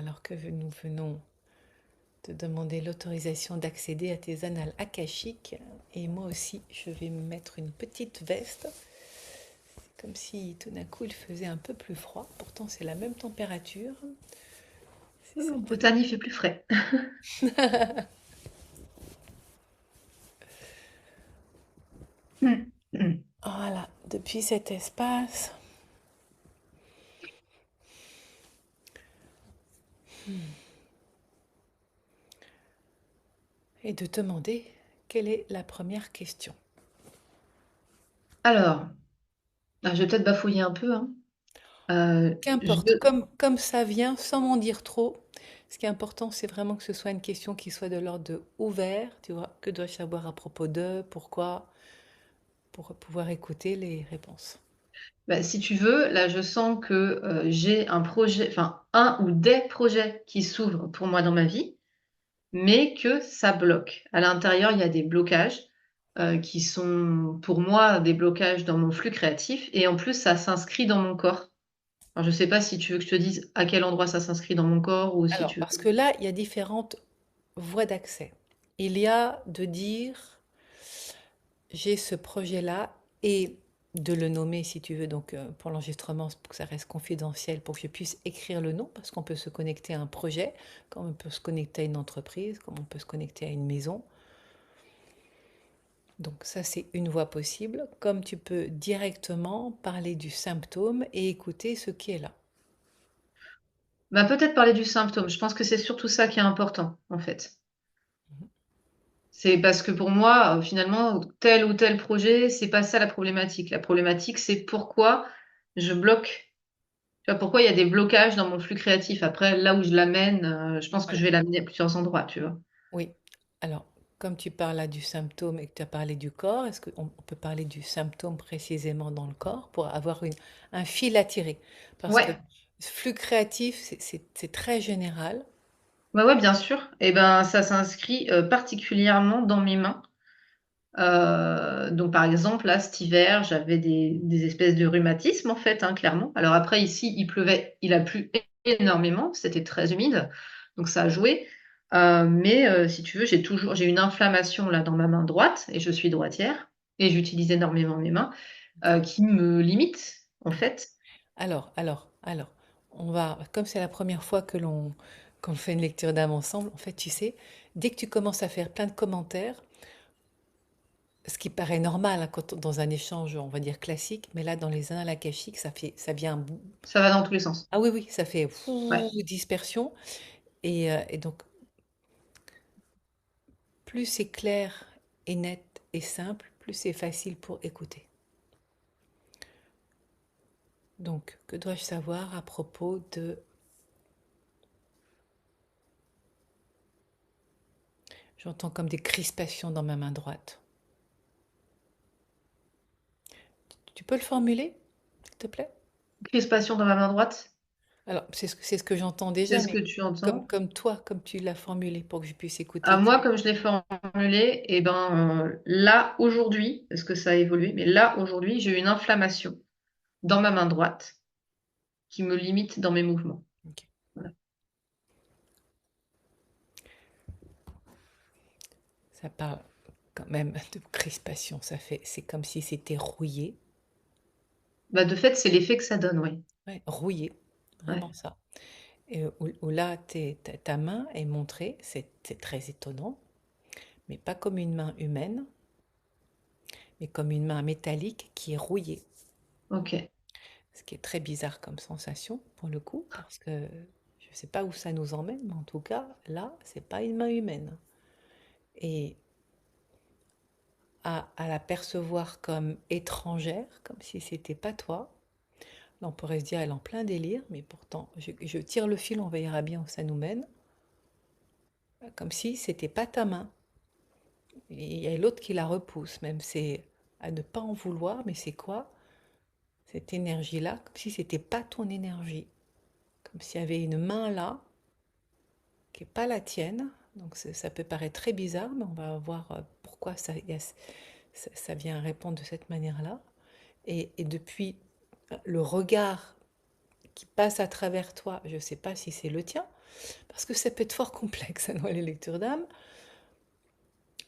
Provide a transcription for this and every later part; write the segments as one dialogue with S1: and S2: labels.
S1: alors que nous venons de demander l'autorisation d'accéder à tes annales akashiques. Et moi aussi, je vais me mettre une petite veste, comme si tout d'un coup il faisait un peu plus froid. Pourtant, c'est la même température. C'est
S2: En
S1: certainement.
S2: Bretagne, il fait plus frais. Mm, mm.
S1: Voilà, depuis cet espace. Et de te demander quelle est la première question.
S2: Alors, je vais peut-être bafouiller un peu, hein.
S1: Qu'importe, comme ça vient, sans m'en dire trop. Ce qui est important, c'est vraiment que ce soit une question qui soit de l'ordre de ouvert, tu vois, que dois-je savoir à propos de, pourquoi, pour pouvoir écouter les réponses.
S2: Bah, si tu veux, là, je sens que j'ai un projet, enfin, un ou des projets qui s'ouvrent pour moi dans ma vie, mais que ça bloque. À l'intérieur, il y a des blocages qui sont pour moi des blocages dans mon flux créatif, et en plus, ça s'inscrit dans mon corps. Alors, je sais pas si tu veux que je te dise à quel endroit ça s'inscrit dans mon corps ou si
S1: Alors,
S2: tu
S1: parce
S2: veux.
S1: que là, il y a différentes voies d'accès. Il y a de dire, j'ai ce projet-là, et de le nommer si tu veux, donc pour l'enregistrement, pour que ça reste confidentiel, pour que je puisse écrire le nom, parce qu'on peut se connecter à un projet, comme on peut se connecter à une entreprise, comme on peut se connecter à une maison. Donc ça, c'est une voie possible, comme tu peux directement parler du symptôme et écouter ce qui est là.
S2: Bah, peut-être parler du symptôme. Je pense que c'est surtout ça qui est important, en fait. C'est parce que pour moi, finalement, tel ou tel projet, c'est pas ça la problématique. La problématique, c'est pourquoi je bloque. Tu vois, pourquoi il y a des blocages dans mon flux créatif. Après, là où je l'amène, je pense que je
S1: Voilà.
S2: vais l'amener à plusieurs endroits, tu vois.
S1: Oui. Alors, comme tu parles là du symptôme et que tu as parlé du corps, est-ce qu'on peut parler du symptôme précisément dans le corps pour avoir un fil à tirer? Parce que
S2: Ouais,
S1: flux créatif, c'est très général.
S2: ouais, ouais, bien sûr. Et ben, ça s'inscrit particulièrement dans mes mains. Donc, par exemple, là, cet hiver, j'avais des espèces de rhumatisme, en fait, hein, clairement. Alors après, ici, il pleuvait, il a plu énormément, c'était très humide, donc ça a joué. Mais si tu veux, j'ai une inflammation là dans ma main droite, et je suis droitière, et j'utilise énormément mes mains,
S1: Ok.
S2: qui me limite, en
S1: Ok.
S2: fait.
S1: Alors, comme c'est la première fois qu'on fait une lecture d'âme ensemble, en fait, tu sais, dès que tu commences à faire plein de commentaires, ce qui paraît normal hein, dans un échange, on va dire classique, mais là, dans les annales akashiques, ça vient
S2: Ça va dans tous les sens.
S1: Ah oui, oui, ça fait
S2: Ouais.
S1: dispersion. Et donc, plus c'est clair et net et simple, plus c'est facile pour écouter. Donc, que dois-je savoir à propos de... J'entends comme des crispations dans ma main droite. Tu peux le formuler, s'il te plaît?
S2: Crispation dans ma main droite,
S1: Alors, c'est ce que j'entends
S2: c'est
S1: déjà,
S2: ce que
S1: mais
S2: tu entends.
S1: comme toi, comme tu l'as formulé, pour que je puisse
S2: Ah,
S1: écouter.
S2: moi, comme je l'ai formulé, et ben là, aujourd'hui, parce que ça a évolué, mais là, aujourd'hui, j'ai une inflammation dans ma main droite qui me limite dans mes mouvements.
S1: Ok.
S2: Voilà.
S1: Ça parle quand même de crispation. C'est comme si c'était rouillé.
S2: Bah, de fait, c'est l'effet que ça donne, oui.
S1: Ouais, rouillé,
S2: Ouais.
S1: vraiment ça. Et où là, ta main est montrée, c'est très étonnant, mais pas comme une main humaine, mais comme une main métallique qui est rouillée.
S2: Ok.
S1: Ce qui est très bizarre comme sensation, pour le coup, parce que je ne sais pas où ça nous emmène, mais en tout cas, là, c'est pas une main humaine. Et à la percevoir comme étrangère, comme si c'était pas toi, là, on pourrait se dire, elle est en plein délire, mais pourtant, je tire le fil, on verra bien où ça nous mène, comme si c'était pas ta main. Il y a l'autre qui la repousse, même c'est à ne pas en vouloir, mais c'est quoi cette énergie-là? Comme si c'était pas ton énergie, comme s'il y avait une main là qui n'est pas la tienne. Donc ça peut paraître très bizarre, mais on va voir pourquoi ça vient répondre de cette manière-là. Et depuis le regard qui passe à travers toi, je ne sais pas si c'est le tien, parce que ça peut être fort complexe, hein, dans les lectures d'âme,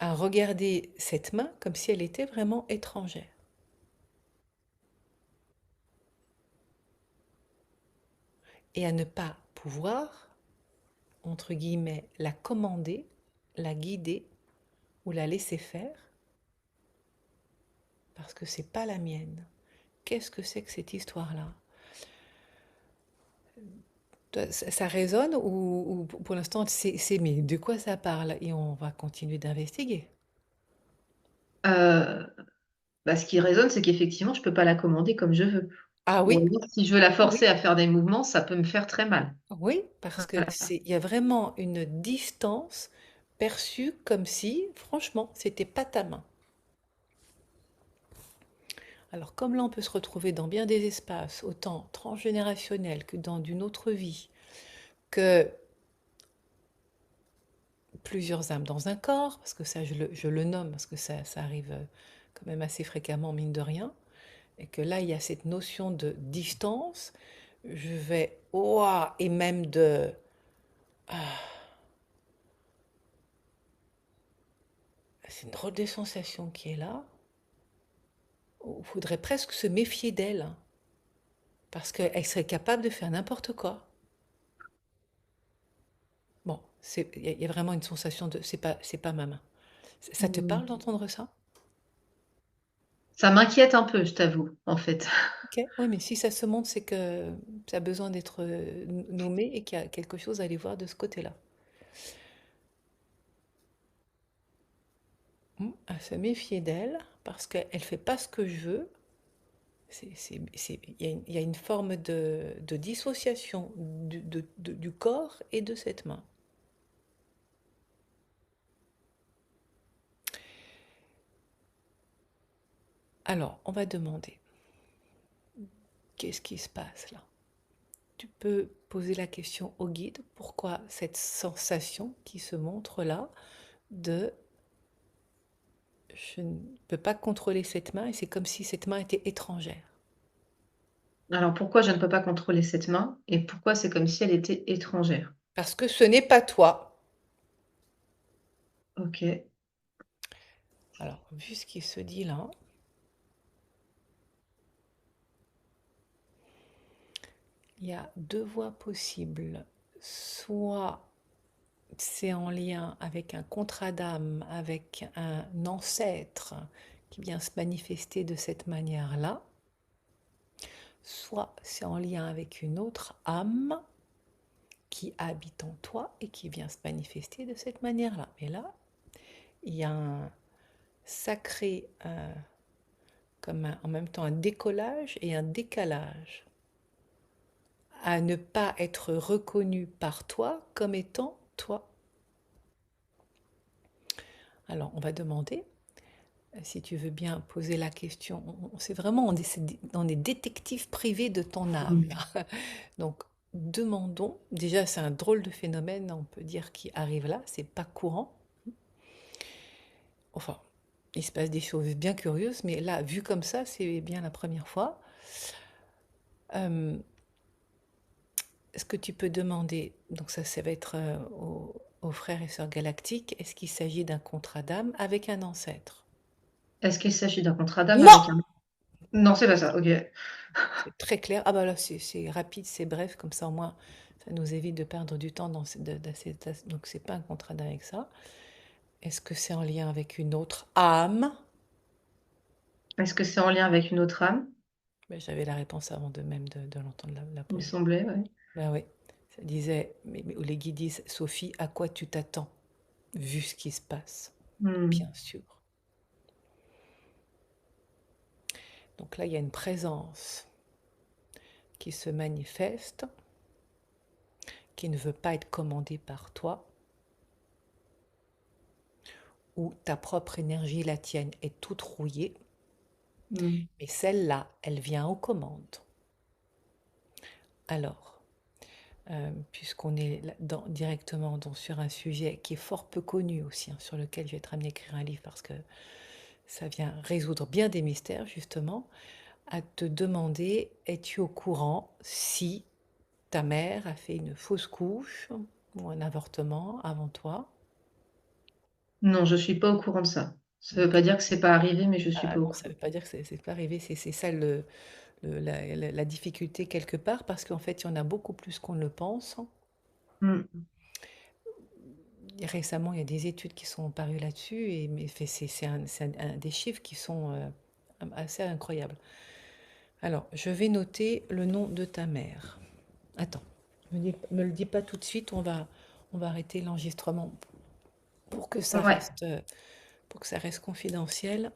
S1: à regarder cette main comme si elle était vraiment étrangère. Et à ne pas pouvoir, entre guillemets, la commander, la guider ou la laisser faire, parce que c'est pas la mienne. Qu'est-ce que c'est que cette histoire-là? Ça résonne ou pour l'instant mais de quoi ça parle? Et on va continuer d'investiguer.
S2: Euh, Bah, ce qui résonne, c'est qu'effectivement, je peux pas la commander comme je veux.
S1: Ah
S2: Ou
S1: oui,
S2: alors, si je veux la
S1: oui,
S2: forcer à faire des mouvements, ça peut me faire très mal.
S1: oui, parce que
S2: Voilà.
S1: il y a vraiment une distance perçue comme si, franchement, c'était pas ta main. Alors, comme là, on peut se retrouver dans bien des espaces, autant transgénérationnels que dans d'une autre vie, que plusieurs âmes dans un corps, parce que ça, je le nomme, parce que ça arrive quand même assez fréquemment, mine de rien, et que là, il y a cette notion de distance, je vais, ouah, et même de, c'est une drôle de sensation qui est là, il faudrait presque se méfier d'elle, hein, parce qu'elle serait capable de faire n'importe quoi. Bon, il y a vraiment une sensation de, c'est pas ma main. Ça te
S2: Hmm.
S1: parle d'entendre ça?
S2: Ça m'inquiète un peu, je t'avoue, en fait.
S1: Ok, oui, mais si ça se montre, c'est que ça a besoin d'être nommé et qu'il y a quelque chose à aller voir de ce côté-là. À se méfier d'elle, parce qu'elle fait pas ce que je veux. Il y a une forme de dissociation du corps et de cette main. Alors, on va demander, qu'est-ce qui se passe là? Tu peux poser la question au guide, pourquoi cette sensation qui se montre là de je ne peux pas contrôler cette main et c'est comme si cette main était étrangère.
S2: Alors, pourquoi je ne peux pas contrôler cette main et pourquoi c'est comme si elle était étrangère?
S1: Parce que ce n'est pas toi.
S2: Ok.
S1: Alors, vu ce qui se dit là, il y a deux voies possibles. Soit c'est en lien avec un contrat d'âme, avec un ancêtre qui vient se manifester de cette manière-là, soit c'est en lien avec une autre âme qui habite en toi et qui vient se manifester de cette manière-là. Mais là, il y a un sacré, en même temps un décollage et un décalage à ne pas être reconnu par toi comme étant toi. Alors, on va demander, si tu veux bien poser la question, c'est vraiment, on est détective privé de ton âme,
S2: Hmm.
S1: là. Donc, demandons, déjà c'est un drôle de phénomène, on peut dire, qui arrive là, c'est pas courant. Enfin, il se passe des choses bien curieuses, mais là, vu comme ça, c'est bien la première fois. Euh, Est-ce que tu peux demander, donc ça va être aux frères et sœurs galactiques, est-ce qu'il s'agit d'un contrat d'âme avec un ancêtre?
S2: Est-ce qu'il s'agit d'un contrat d'âme
S1: Non!
S2: avec un... Non, c'est pas ça, ok.
S1: C'est très clair. Ah bah là, c'est rapide, c'est bref, comme ça au moins, ça nous évite de perdre du temps donc c'est pas un contrat d'âme avec ça. Est-ce que c'est en lien avec une autre âme?
S2: Est-ce que c'est en lien avec une autre âme?
S1: Ben, j'avais la réponse avant de même de l'entendre la
S2: Il me
S1: poser.
S2: semblait, ouais.
S1: Ben oui, ça disait, mais les guides disent, Sophie, à quoi tu t'attends, vu ce qui se passe?
S2: Hmm.
S1: Bien sûr. Donc là, il y a une présence qui se manifeste, qui ne veut pas être commandée par toi, où ta propre énergie, la tienne, est toute rouillée,
S2: Hmm.
S1: mais celle-là, elle vient aux commandes. Alors, puisqu'on est directement sur un sujet qui est fort peu connu aussi, hein, sur lequel je vais être amenée à écrire un livre parce que ça vient résoudre bien des mystères, justement, à te demander, es-tu au courant si ta mère a fait une fausse couche ou un avortement avant toi.
S2: Non, je suis pas au courant de ça. Ça veut
S1: Ok.
S2: pas dire que c'est pas arrivé, mais je suis
S1: Ah
S2: pas au
S1: non, ça
S2: courant.
S1: ne veut pas dire que c'est pas arrivé, c'est ça la difficulté quelque part, parce qu'en fait, il y en a beaucoup plus qu'on ne le pense.
S2: Mm.
S1: Et récemment, il y a des études qui sont parues là-dessus, et mais c'est des chiffres qui sont assez incroyables. Alors, je vais noter le nom de ta mère. Attends, me le dis pas tout de suite, on va arrêter l'enregistrement pour que ça
S2: Ouais.
S1: reste, pour que ça reste confidentiel.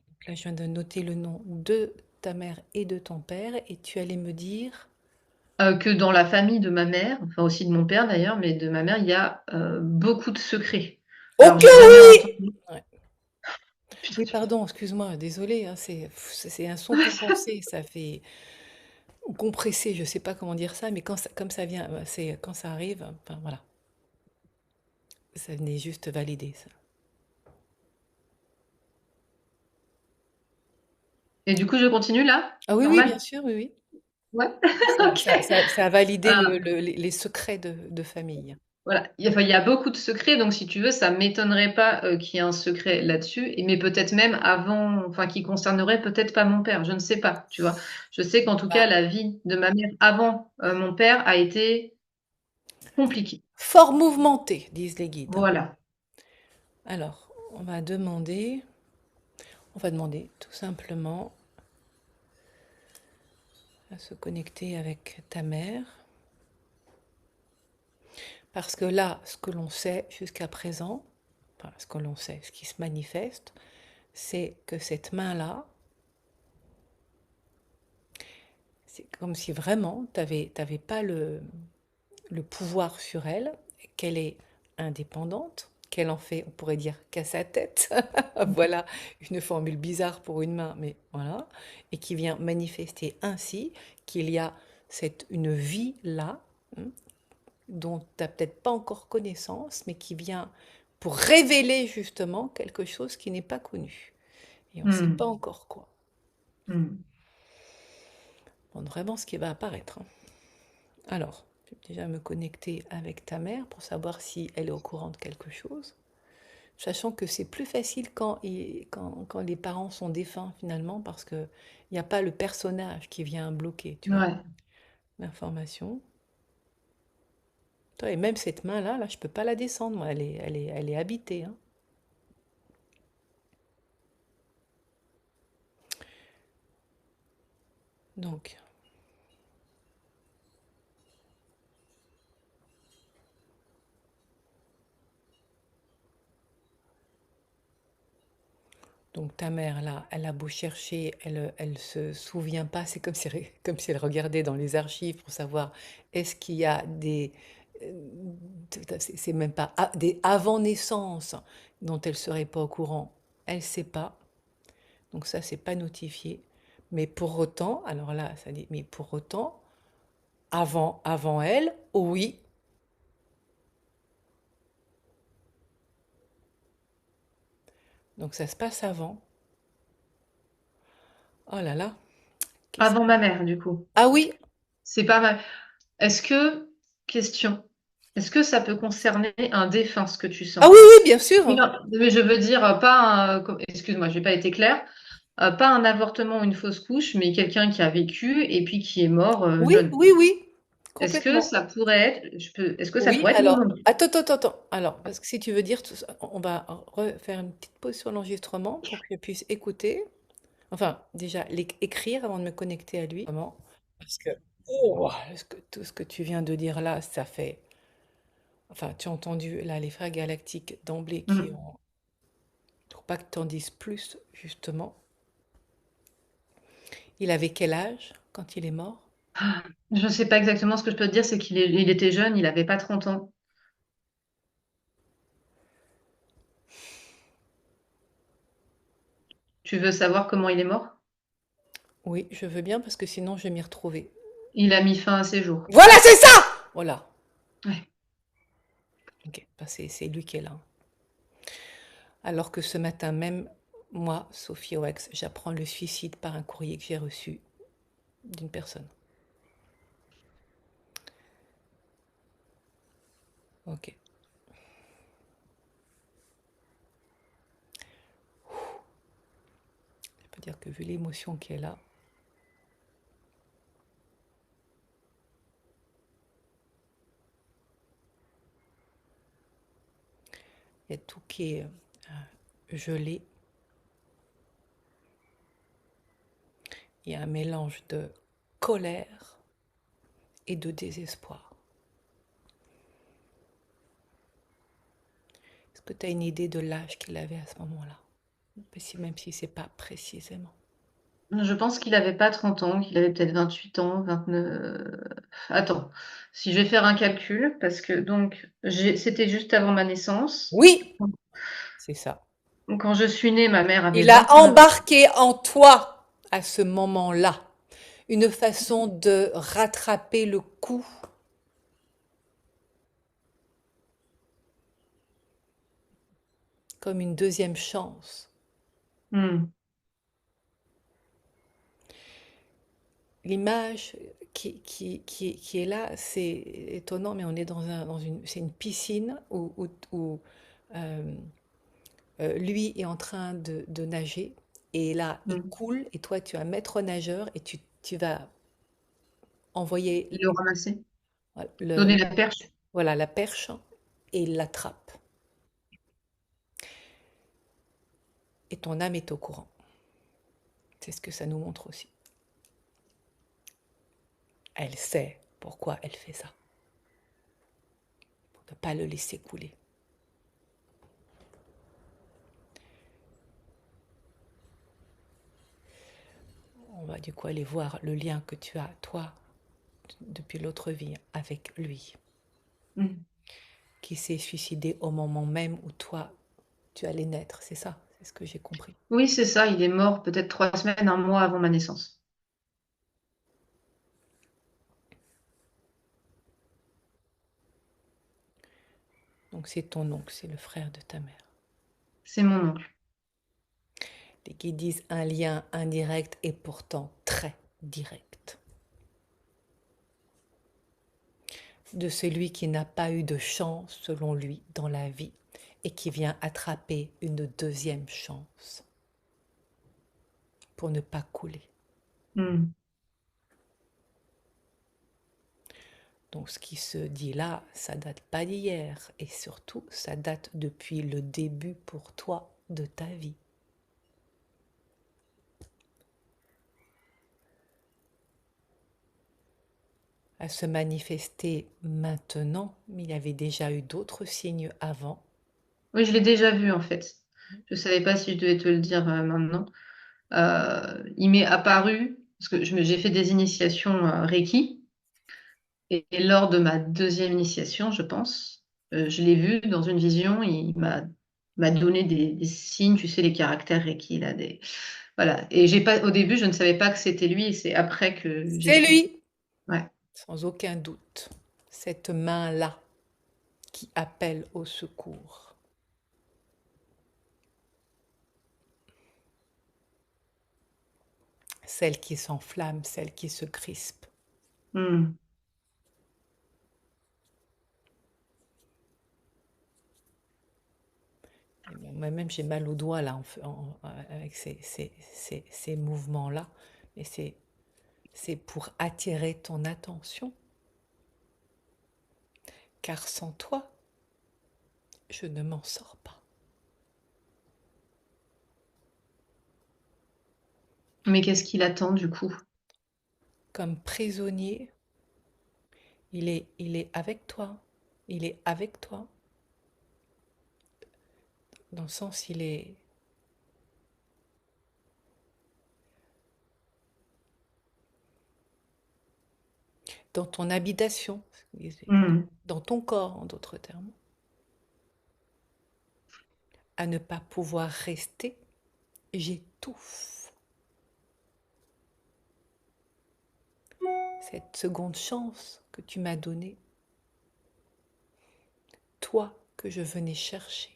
S1: Donc là, je viens de noter le nom de ta mère et de ton père, et tu allais me dire...
S2: Que dans la famille de ma mère, enfin aussi de mon père d'ailleurs, mais de ma mère, il y a beaucoup de secrets. Alors,
S1: Ok,
S2: j'ai jamais
S1: oui!
S2: entendu.
S1: Ouais.
S2: Putain,
S1: Oui,
S2: tu vois.
S1: pardon, excuse-moi, désolée, hein, c'est un son
S2: Ouais, ça-
S1: condensé, ça fait... Ou compressé, je sais pas comment dire ça, mais comme ça vient, c'est quand ça arrive, enfin voilà, ça venait juste valider ça.
S2: Et du coup, je continue là?
S1: Ah oui, oui, bien
S2: Normal?
S1: sûr, oui, oui.
S2: Ouais. Ok.
S1: Ça a validé
S2: Euh,
S1: les secrets de famille.
S2: voilà. Enfin, il y a beaucoup de secrets, donc si tu veux, ça m'étonnerait pas qu'il y ait un secret là-dessus, mais peut-être même avant, enfin, qui concernerait peut-être pas mon père, je ne sais pas, tu vois. Je sais qu'en tout cas,
S1: Bah,
S2: la vie de ma mère avant mon père a été compliquée.
S1: fort mouvementé, disent les guides.
S2: Voilà.
S1: Alors, on va demander tout simplement à se connecter avec ta mère, parce que là, ce que l'on sait jusqu'à présent, enfin, ce que l'on sait, ce qui se manifeste, c'est que cette main-là, c'est comme si vraiment t'avais pas le pouvoir sur elle, qu'elle est indépendante, qu'elle en fait, on pourrait dire, qu'à sa tête. Voilà une formule bizarre pour une main, mais voilà. Et qui vient manifester ainsi qu'il y a une vie là, hein, dont tu n'as peut-être pas encore connaissance, mais qui vient pour révéler justement quelque chose qui n'est pas connu. Et on ne sait pas
S2: Hmm.
S1: encore quoi.
S2: Hmm.
S1: On demande vraiment ce qui va apparaître, hein. Alors, je vais déjà me connecter avec ta mère pour savoir si elle est au courant de quelque chose. Sachant que c'est plus facile quand les parents sont défunts finalement, parce qu'il n'y a pas le personnage qui vient bloquer, tu vois,
S2: Ouais.
S1: l'information. Et même cette main-là, là, je ne peux pas la descendre, moi, elle est habitée, hein. Donc, donc ta mère, là, elle a beau chercher, elle se souvient pas, c'est comme si elle regardait dans les archives pour savoir est-ce qu'il y a c'est même pas des avant-naissances dont elle serait pas au courant, elle sait pas, donc ça c'est pas notifié. Mais pour autant, alors là, ça dit, mais pour autant, avant elle, oui, donc ça se passe avant. Oh là là, qu'est-ce
S2: Avant
S1: que...
S2: ma mère, du coup.
S1: Ah oui,
S2: C'est pas mal. Est-ce que, question, est-ce que ça peut concerner un défunt, ce que tu
S1: ah
S2: sens?
S1: oui, oui, bien
S2: Oui,
S1: sûr.
S2: non, mais je veux dire, pas un, excuse-moi, j'ai pas été claire, pas un avortement ou une fausse couche, mais quelqu'un qui a vécu et puis qui est mort
S1: Oui,
S2: jeune.
S1: oui, oui,
S2: Est-ce que
S1: complètement.
S2: ça pourrait être, est-ce que ça
S1: Oui,
S2: pourrait être mon
S1: alors,
S2: oncle?
S1: attends. Alors, parce que si tu veux dire tout ça, on va refaire une petite pause sur l'enregistrement pour que je puisse écouter. Enfin, déjà, écrire avant de me connecter à lui. Vraiment. Parce que, oh, tout ce que tu viens de dire là, ça fait. Enfin, tu as entendu là les frères galactiques d'emblée qui
S2: Hmm.
S1: ont. Pour pas que tu en dises plus, justement. Il avait quel âge quand il est mort?
S2: Je ne sais pas exactement ce que je peux te dire, c'est il était jeune, il avait pas 30 ans. Tu veux savoir comment il est mort?
S1: Oui, je veux bien parce que sinon je vais m'y retrouver.
S2: Il a mis fin à ses jours.
S1: Voilà, c'est ça! Voilà.
S2: Ouais.
S1: Ok, bah, c'est lui qui est là. Alors que ce matin même, Moi, Sophie Oex, j'apprends le suicide par un courrier que j'ai reçu d'une personne. Ok. Je peux dire que vu l'émotion qui est là, il y a tout qui est gelé. Il y a un mélange de colère et de désespoir. Est-ce que tu as une idée de l'âge qu'il avait à ce moment-là? Même si c'est pas précisément.
S2: Je pense qu'il avait pas 30 ans, qu'il avait peut-être 28 ans, 29. Attends, si je vais faire un calcul, parce que donc c'était juste avant ma naissance.
S1: Oui, c'est ça.
S2: Quand je suis née, ma mère avait
S1: Il a
S2: 29.
S1: embarqué en toi, à ce moment-là, une façon de rattraper le coup, comme une deuxième chance.
S2: Hmm.
S1: L'image qui est là, c'est étonnant, mais on est c'est une piscine où, euh, lui est en train de nager, et là, il
S2: Hmm.
S1: coule, et toi, tu es un maître nageur, et tu vas envoyer
S2: Le ramasser,
S1: le,
S2: donner la perche.
S1: voilà, la perche, et il l'attrape. Et ton âme est au courant. C'est ce que ça nous montre aussi. Elle sait pourquoi elle fait ça, pour ne pas le laisser couler. On va du coup aller voir le lien que tu as, toi, depuis l'autre vie, avec lui,
S2: Hmm.
S1: qui s'est suicidé au moment même où toi, tu allais naître. C'est ça, c'est ce que j'ai compris.
S2: Oui, c'est ça, il est mort peut-être 3 semaines, un mois avant ma naissance.
S1: Donc c'est ton oncle, c'est le frère de ta mère.
S2: C'est mon oncle.
S1: Et qui disent un lien indirect et pourtant très direct. De celui qui n'a pas eu de chance, selon lui, dans la vie, et qui vient attraper une deuxième chance pour ne pas couler.
S2: Hmm.
S1: Donc ce qui se dit là, ça date pas d'hier, et surtout, ça date depuis le début pour toi de ta vie. À se manifester maintenant, mais il y avait déjà eu d'autres signes avant.
S2: Oui, je l'ai déjà vu en fait. Je savais pas si je devais te le dire maintenant. Il m'est apparu, parce que j'ai fait des initiations Reiki, et lors de ma deuxième initiation, je pense, je l'ai vu dans une vision, m'a donné des signes, tu sais, les caractères Reiki, là, voilà. Et j'ai pas, au début, je ne savais pas que c'était lui, et c'est après que j'ai
S1: C'est
S2: su.
S1: lui,
S2: Ouais.
S1: sans aucun doute, cette main-là qui appelle au secours. Celle qui s'enflamme, celle qui se crispe.
S2: Hmm.
S1: Moi-même, j'ai mal au doigt là, avec ces mouvements-là. Mais c'est pour attirer ton attention. Car sans toi, je ne m'en sors pas.
S2: Mais qu'est-ce qu'il attend du coup?
S1: Comme prisonnier, il est avec toi. Il est avec toi. Dans le sens, il est dans ton habitation,
S2: Hmm.
S1: dans ton corps, en d'autres termes. À ne pas pouvoir rester, j'étouffe. Cette seconde chance que tu m'as donnée, toi que je venais chercher.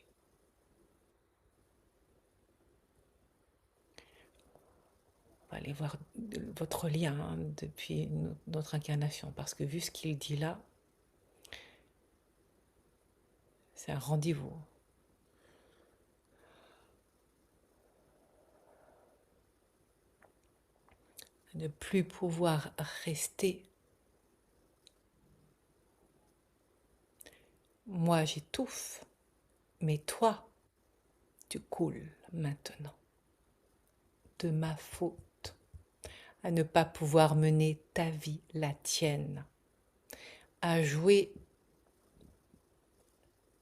S1: va aller voir votre lien depuis notre incarnation, parce que vu ce qu'il dit là, c'est un rendez-vous. Ne plus pouvoir rester. Moi, j'étouffe, mais toi, tu coules maintenant. De ma faute, à ne pas pouvoir mener ta vie, la tienne, à jouer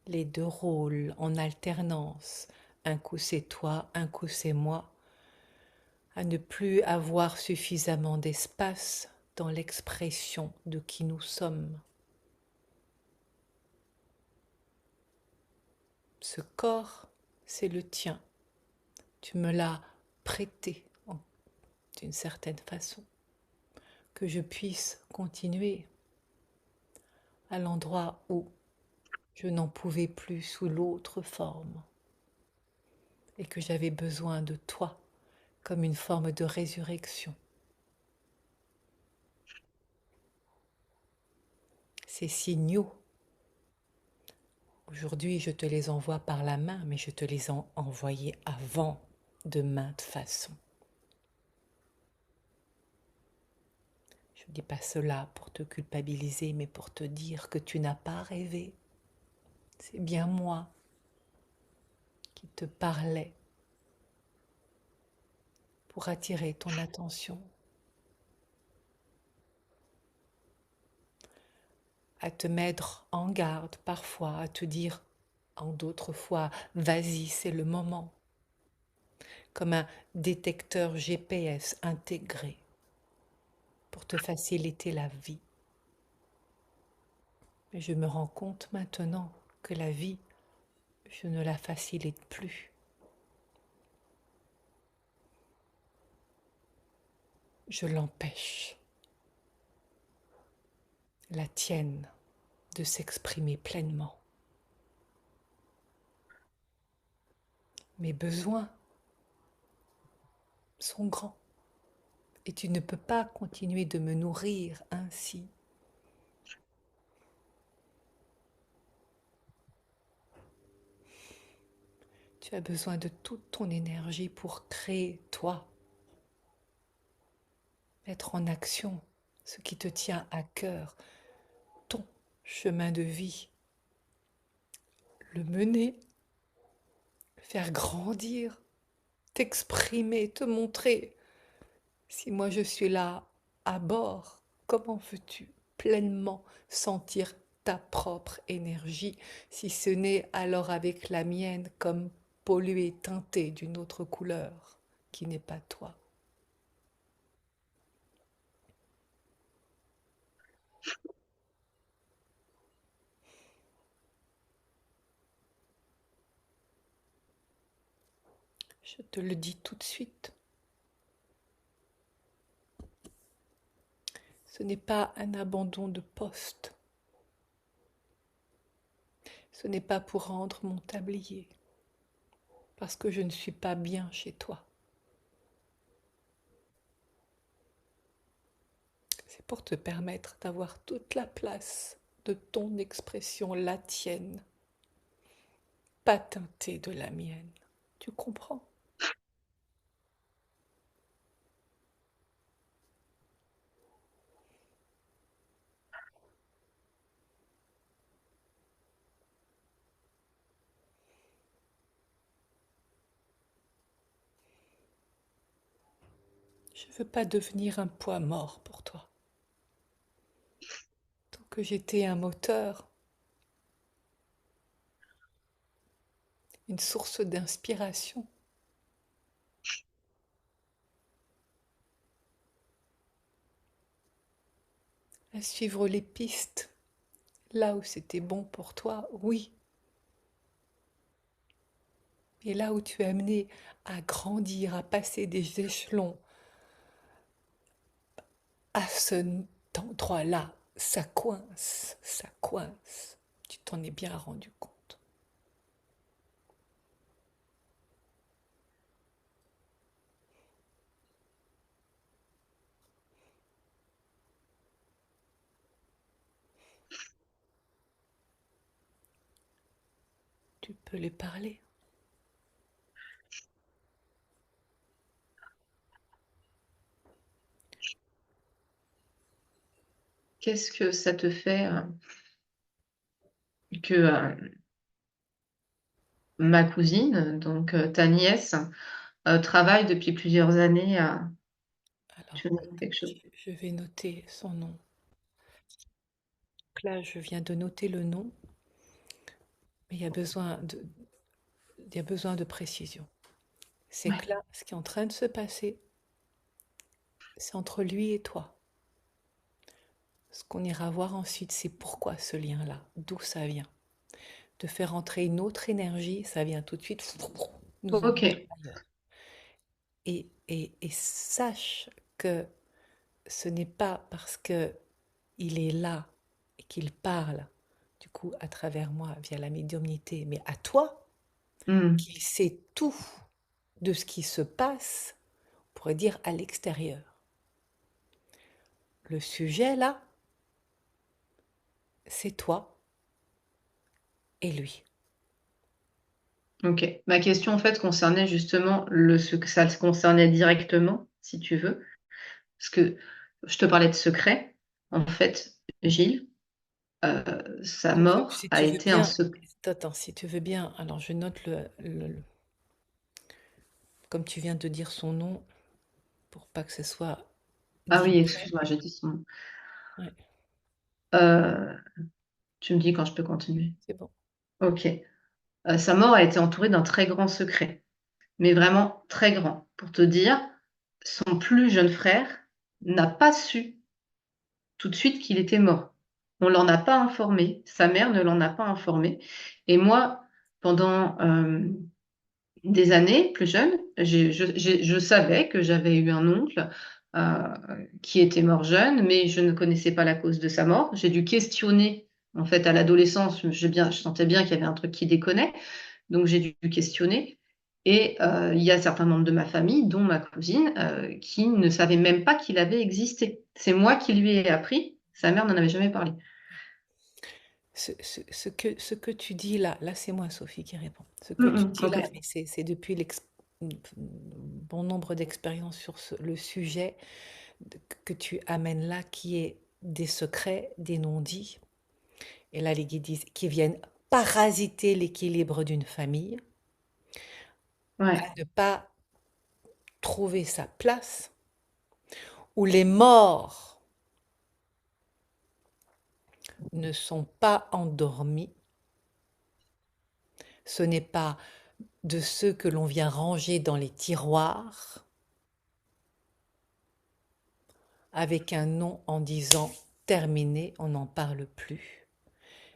S1: les deux rôles en alternance. Un coup c'est toi, un coup c'est moi, à ne plus avoir suffisamment d'espace dans l'expression de qui nous sommes. Ce corps, c'est le tien. Tu me l'as prêté d'une certaine façon, que je puisse continuer à l'endroit où je n'en pouvais plus sous l'autre forme et que j'avais besoin de toi comme une forme de résurrection. Ces signaux, aujourd'hui je te les envoie par la main, mais je te les ai envoyés avant de maintes façons. Je ne dis pas cela pour te culpabiliser, mais pour te dire que tu n'as pas rêvé. C'est bien moi qui te parlais pour attirer ton attention, à te mettre en garde parfois, à te dire en d'autres fois, vas-y, c'est le moment, comme un détecteur GPS intégré pour te faciliter la vie. Mais je me rends compte maintenant que la vie, je ne la facilite plus. Je l'empêche, la tienne, de s'exprimer pleinement. Mes besoins sont grands et tu ne peux pas continuer de me nourrir ainsi. Tu as besoin de toute ton énergie pour créer toi, mettre en action ce qui te tient à cœur, ton chemin de vie, le mener, faire grandir, t'exprimer, te montrer. Si moi je suis là à bord, comment veux-tu pleinement sentir ta propre énergie, si ce n'est alors avec la mienne comme polluée, teintée d'une autre couleur qui n'est pas toi? Je te le dis tout de suite. Ce n'est pas un abandon de poste. Ce n'est pas pour rendre mon tablier, parce que je ne suis pas bien chez toi. C'est pour te permettre d'avoir toute la place de ton expression, la tienne, pas teintée de la mienne. Tu comprends? Je ne veux pas devenir un poids mort pour toi. Tant que j'étais un moteur, une source d'inspiration, à suivre les pistes, là où c'était bon pour toi, oui. Et là où tu es amené à grandir, à passer des échelons, à cet endroit-là, ça coince, ça coince. Tu t'en es bien rendu compte. Tu peux lui parler.
S2: Qu'est-ce que ça te fait que ma cousine, donc ta nièce, travaille depuis plusieurs années à...
S1: Alors,
S2: Tu veux me dire quelque chose?
S1: je vais noter son nom. Donc là, je viens de noter le nom, mais il y a besoin de précision. C'est
S2: Ouais.
S1: que là, ce qui est en train de se passer, c'est entre lui et toi. Ce qu'on ira voir ensuite, c'est pourquoi ce lien-là, d'où ça vient. De faire entrer une autre énergie, ça vient tout de suite nous
S2: Ok.
S1: emmener ailleurs. Et sache que ce n'est pas parce que il est là et qu'il parle, du coup, à travers moi, via la médiumnité, mais à toi,
S2: Hmm.
S1: qu'il sait tout de ce qui se passe, on pourrait dire à l'extérieur. Le sujet, là, c'est toi et lui.
S2: Ok. Ma question, en fait, concernait justement ce que ça te concernait directement, si tu veux. Parce que je te parlais de secret. En fait, Gilles, euh, sa mort
S1: Si
S2: a
S1: tu veux
S2: été un
S1: bien,
S2: secret.
S1: attends, si tu veux bien, alors je note comme tu viens de dire son nom, pour pas que ce soit
S2: Ah oui,
S1: discret.
S2: excuse-moi, j'ai dit son nom.
S1: Ouais,
S2: Euh, Tu me dis quand je peux continuer.
S1: c'est bon.
S2: Ok. Sa mort a été entourée d'un très grand secret, mais vraiment très grand. Pour te dire, son plus jeune frère n'a pas su tout de suite qu'il était mort. On l'en a pas informé, sa mère ne l'en a pas informé. Et moi, pendant des années plus jeune, je savais que j'avais eu un oncle euh, qui était mort jeune, mais je ne connaissais pas la cause de sa mort. J'ai dû questionner, en fait, à l'adolescence, je sentais bien qu'il y avait un truc qui déconnait, donc j'ai dû questionner. Et il y a certains membres de ma famille, dont ma cousine, qui ne savaient même pas qu'il avait existé. C'est moi qui lui ai appris. Sa mère n'en avait jamais parlé.
S1: Ce que tu dis là, là c'est moi Sophie qui réponds. Ce que tu dis
S2: Ok.
S1: là, mais c'est depuis bon nombre d'expériences sur le sujet que tu amènes là, qui est des secrets, des non-dits, et là les guides disent, qui viennent parasiter l'équilibre d'une famille, à
S2: Ouais.
S1: ne pas trouver sa place, où les morts ne sont pas endormis. Ce n'est pas de ceux que l'on vient ranger dans les tiroirs avec un nom en disant terminé, on n'en parle plus.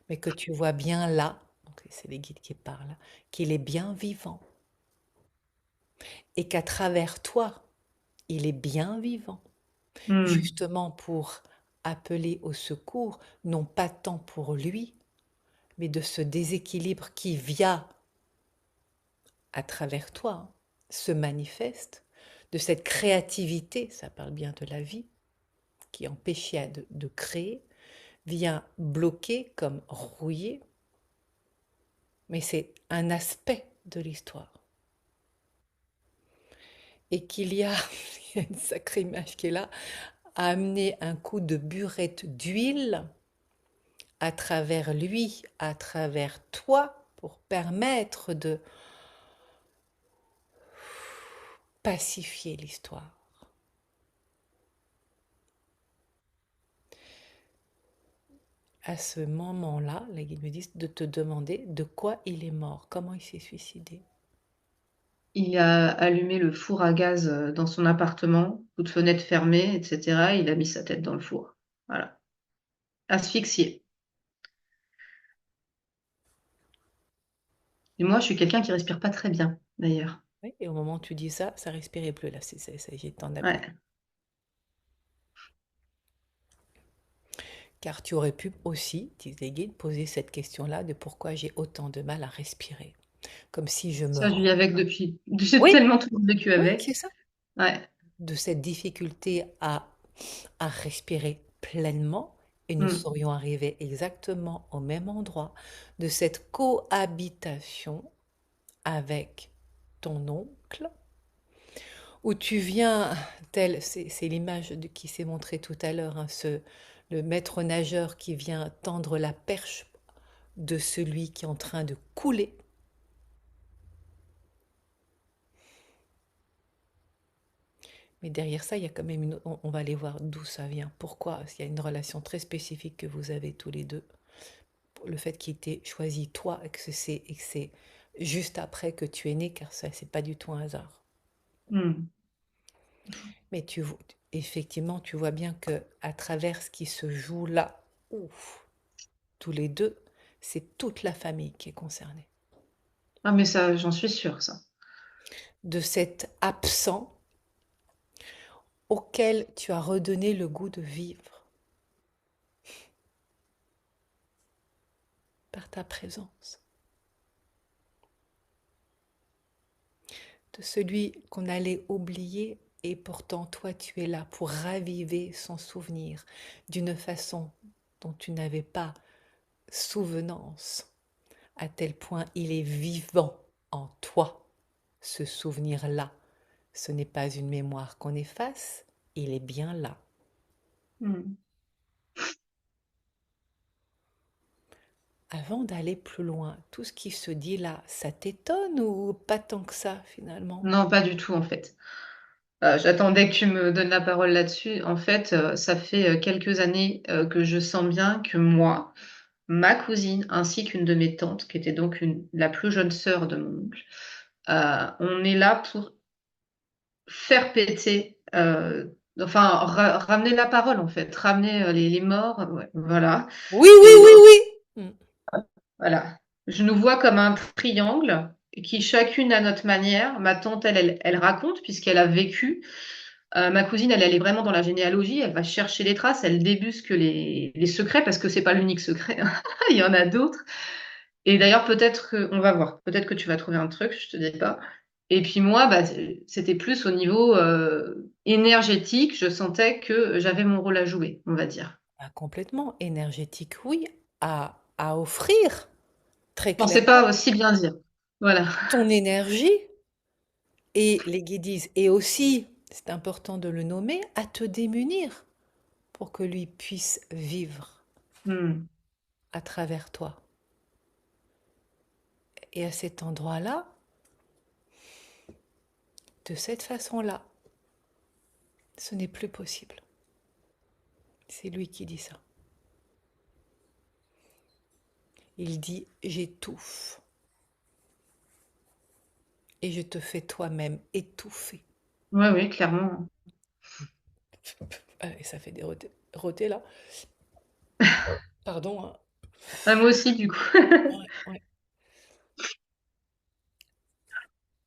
S1: Mais que tu vois bien là, donc c'est les guides qui parlent, qu'il est bien vivant et qu'à travers toi, il est bien vivant,
S2: Hmm.
S1: justement pour appeler au secours, non pas tant pour lui, mais de ce déséquilibre qui via à travers toi se manifeste, de cette créativité, ça parle bien de la vie, qui empêchait de créer, vient bloquer comme rouiller, mais c'est un aspect de l'histoire. Et qu'il y a, il y a une sacrée image qui est là, à amener un coup de burette d'huile à travers lui, à travers toi, pour permettre de pacifier l'histoire. À ce moment-là, les guides me disent de te demander de quoi il est mort, comment il s'est suicidé.
S2: Il a allumé le four à gaz dans son appartement, toute fenêtre fermée, etc. Il a mis sa tête dans le four. Voilà. Asphyxié. Et moi, je suis quelqu'un qui respire pas très bien, d'ailleurs.
S1: Oui, et au moment où tu dis ça, ça respirait plus là, j'ai t'en appeler.
S2: Ouais.
S1: Car tu aurais pu aussi, disent les guides, poser cette question-là de pourquoi j'ai autant de mal à respirer. Comme si je me
S2: Ça, je
S1: rends.
S2: vis avec depuis. J'ai
S1: Oui,
S2: tellement toujours vécu
S1: oui,
S2: avec.
S1: c'est ça.
S2: Ouais.
S1: De cette difficulté à respirer pleinement et nous
S2: Mm.
S1: serions arrivés exactement au même endroit de cette cohabitation avec ton oncle, où tu viens, tel, c'est l'image qui s'est montrée tout à l'heure, hein, le maître nageur qui vient tendre la perche de celui qui est en train de couler. Mais derrière ça, il y a quand même on va aller voir d'où ça vient. Pourquoi? Il y a une relation très spécifique que vous avez tous les deux. Le fait qu'il t'ait choisi toi et que c'est juste après que tu es né, car ça, c'est pas du tout un hasard.
S2: Mm.
S1: Mais effectivement, tu vois bien que à travers ce qui se joue là, ouf, tous les deux, c'est toute la famille qui est concernée.
S2: Ah, mais ça, j'en suis sûre, ça.
S1: De cet absent auquel tu as redonné le goût de vivre par ta présence. De celui qu'on allait oublier et pourtant toi tu es là pour raviver son souvenir d'une façon dont tu n'avais pas souvenance, à tel point il est vivant en toi, ce souvenir-là. Ce n'est pas une mémoire qu'on efface, il est bien là.
S2: Mm.
S1: Avant d'aller plus loin, tout ce qui se dit là, ça t'étonne ou pas tant que ça finalement?
S2: Non, pas du tout, en fait. J'attendais que tu me donnes la parole là-dessus. En fait, ça fait quelques années que je sens bien que moi, ma cousine, ainsi qu'une de mes tantes, qui était donc la plus jeune sœur de mon oncle, on est là pour faire péter, enfin, ramener la parole, en fait, ramener les morts, ouais, voilà.
S1: Oui, oui,
S2: Et
S1: oui, oui.
S2: voilà. Je nous vois comme un triangle qui, chacune à notre manière, ma tante, elle raconte, puisqu'elle a vécu. Ma cousine, elle est vraiment dans la généalogie, elle va chercher les traces, elle débusque les secrets, parce que c'est pas l'unique secret, hein. Il y en a d'autres. Et d'ailleurs, on va voir, peut-être que tu vas trouver un truc, je te dis pas. Et puis moi, bah, c'était plus au niveau énergétique, je sentais que j'avais mon rôle à jouer, on va dire.
S1: Ah, complètement énergétique, oui, à offrir, très
S2: Je pensais
S1: clairement,
S2: pas aussi bien dire. Voilà.
S1: ton énergie et les guidises, et aussi, c'est important de le nommer, à te démunir pour que lui puisse vivre
S2: Hmm.
S1: à travers toi. Et à cet endroit-là, de cette façon-là, ce n'est plus possible. C'est lui qui dit ça. Il dit, j'étouffe. Et je te fais toi-même étouffer.
S2: Oui, oui, clairement.
S1: Et ça fait des rotés là. Pardon, hein.
S2: Ah, moi aussi, du coup.
S1: Ouais, ouais.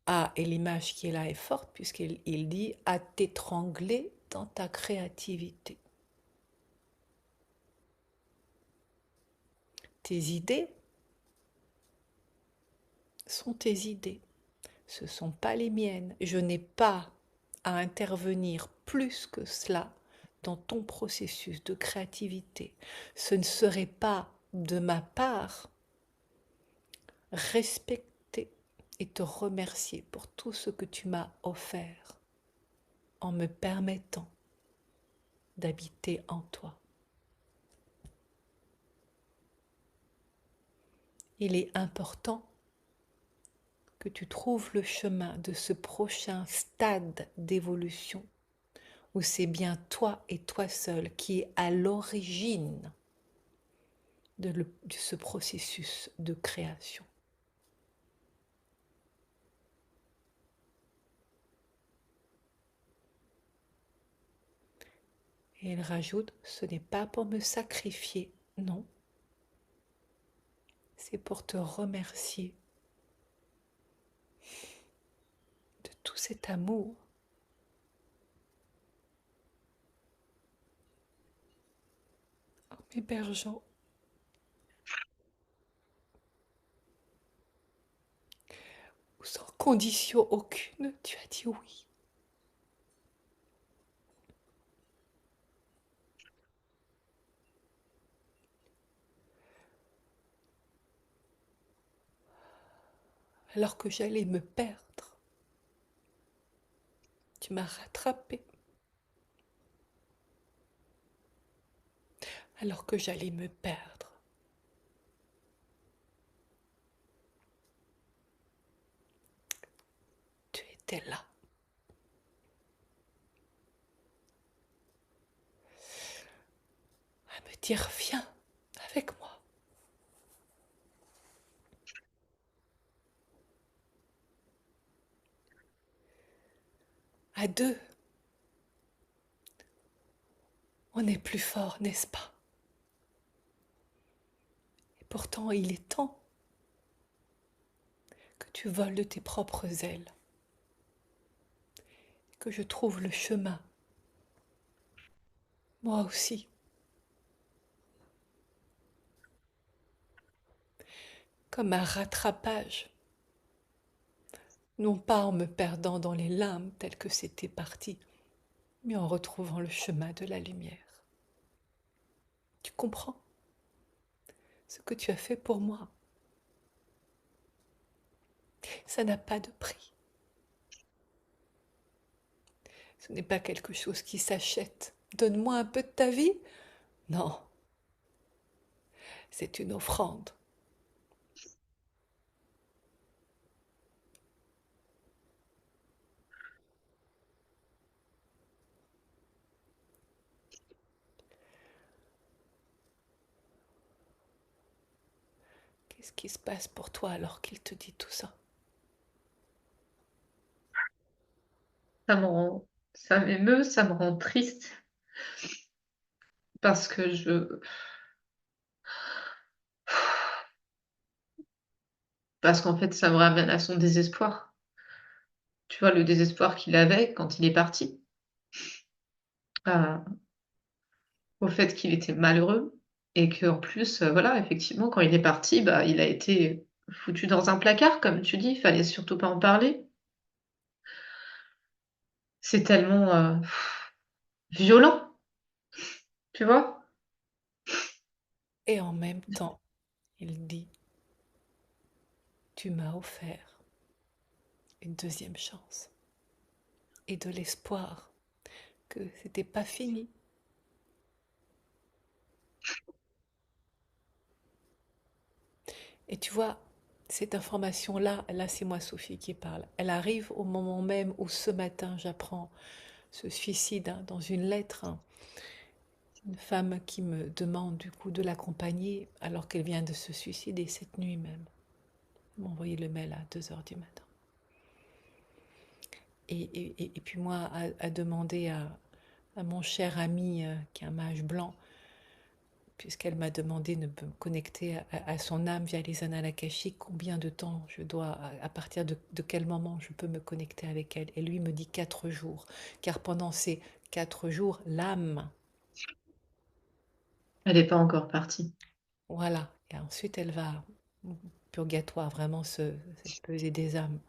S1: Ah, et l'image qui est là est forte puisqu'il dit à t'étrangler dans ta créativité. Tes idées sont tes idées, ce ne sont pas les miennes. Je n'ai pas à intervenir plus que cela dans ton processus de créativité. Ce ne serait pas de ma part respecter et te remercier pour tout ce que tu m'as offert en me permettant d'habiter en toi. Il est important que tu trouves le chemin de ce prochain stade d'évolution où c'est bien toi et toi seul qui est à l'origine de ce processus de création. Et il rajoute, ce n'est pas pour me sacrifier, non, c'est pour te remercier de tout cet amour en m'hébergeant où sans condition aucune, tu as dit oui. alors que j'allais me perdre. Tu m'as rattrapé alors que j'allais me perdre. Tu étais là à me dire viens avec moi. À deux, on est plus fort, n'est-ce pas? Et pourtant, il est temps que tu voles de tes propres ailes, que je trouve le chemin, moi aussi, comme un rattrapage, non pas en me perdant dans les limbes tel que c'était parti, mais en retrouvant le chemin de la lumière. Tu comprends ce que tu as fait pour moi? Ça n'a pas de prix. Ce n'est pas quelque chose qui s'achète. Donne-moi un peu de ta vie? Non, c'est une offrande. Qu'est-ce qui se passe pour toi alors qu'il te dit tout ça?
S2: Ça me rend, ça m'émeut, ça me rend triste parce que parce qu'en fait, ça me ramène à son désespoir. Tu vois, le désespoir qu'il avait quand il est parti, à- au fait qu'il était malheureux et qu'en plus, voilà, effectivement, quand il est parti, bah, il a été foutu dans un placard, comme tu dis, il fallait surtout pas en parler. C'est tellement violent, tu vois?
S1: Et en même temps, il dit, tu m'as offert une deuxième chance et de l'espoir que c'était pas fini. Et tu vois, cette information-là, là c'est moi Sophie qui parle, elle arrive au moment même où ce matin j'apprends ce suicide dans une lettre, hein. Une femme qui me demande du coup de l'accompagner alors qu'elle vient de se suicider cette nuit même. Elle m'a envoyé le mail à 2 heures du matin. Et puis moi, à demander à mon cher ami qui est un mage blanc, puisqu'elle m'a demandé de me connecter à son âme via les annales akashiques, combien de temps je dois, à partir de quel moment je peux me connecter avec elle. Et lui me dit 4 jours, car pendant ces 4 jours, l'âme,
S2: Elle n'est pas encore partie.
S1: voilà, et ensuite elle va au purgatoire, vraiment cette pesée des âmes.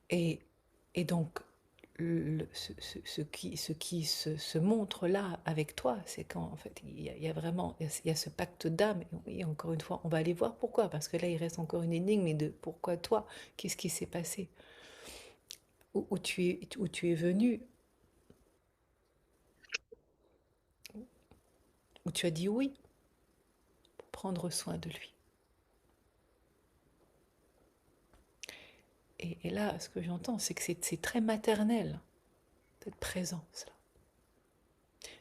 S1: Et, et donc, ce qui se montre là avec toi, c'est qu'en fait, il y a vraiment, il y a ce pacte d'âme. Et encore une fois, on va aller voir pourquoi, parce que là, il reste encore une énigme de pourquoi toi, qu'est-ce qui s'est passé, où tu es venu, où tu as dit oui pour prendre soin de lui. Et là, ce que j'entends, c'est que c'est très maternel, cette présence-là.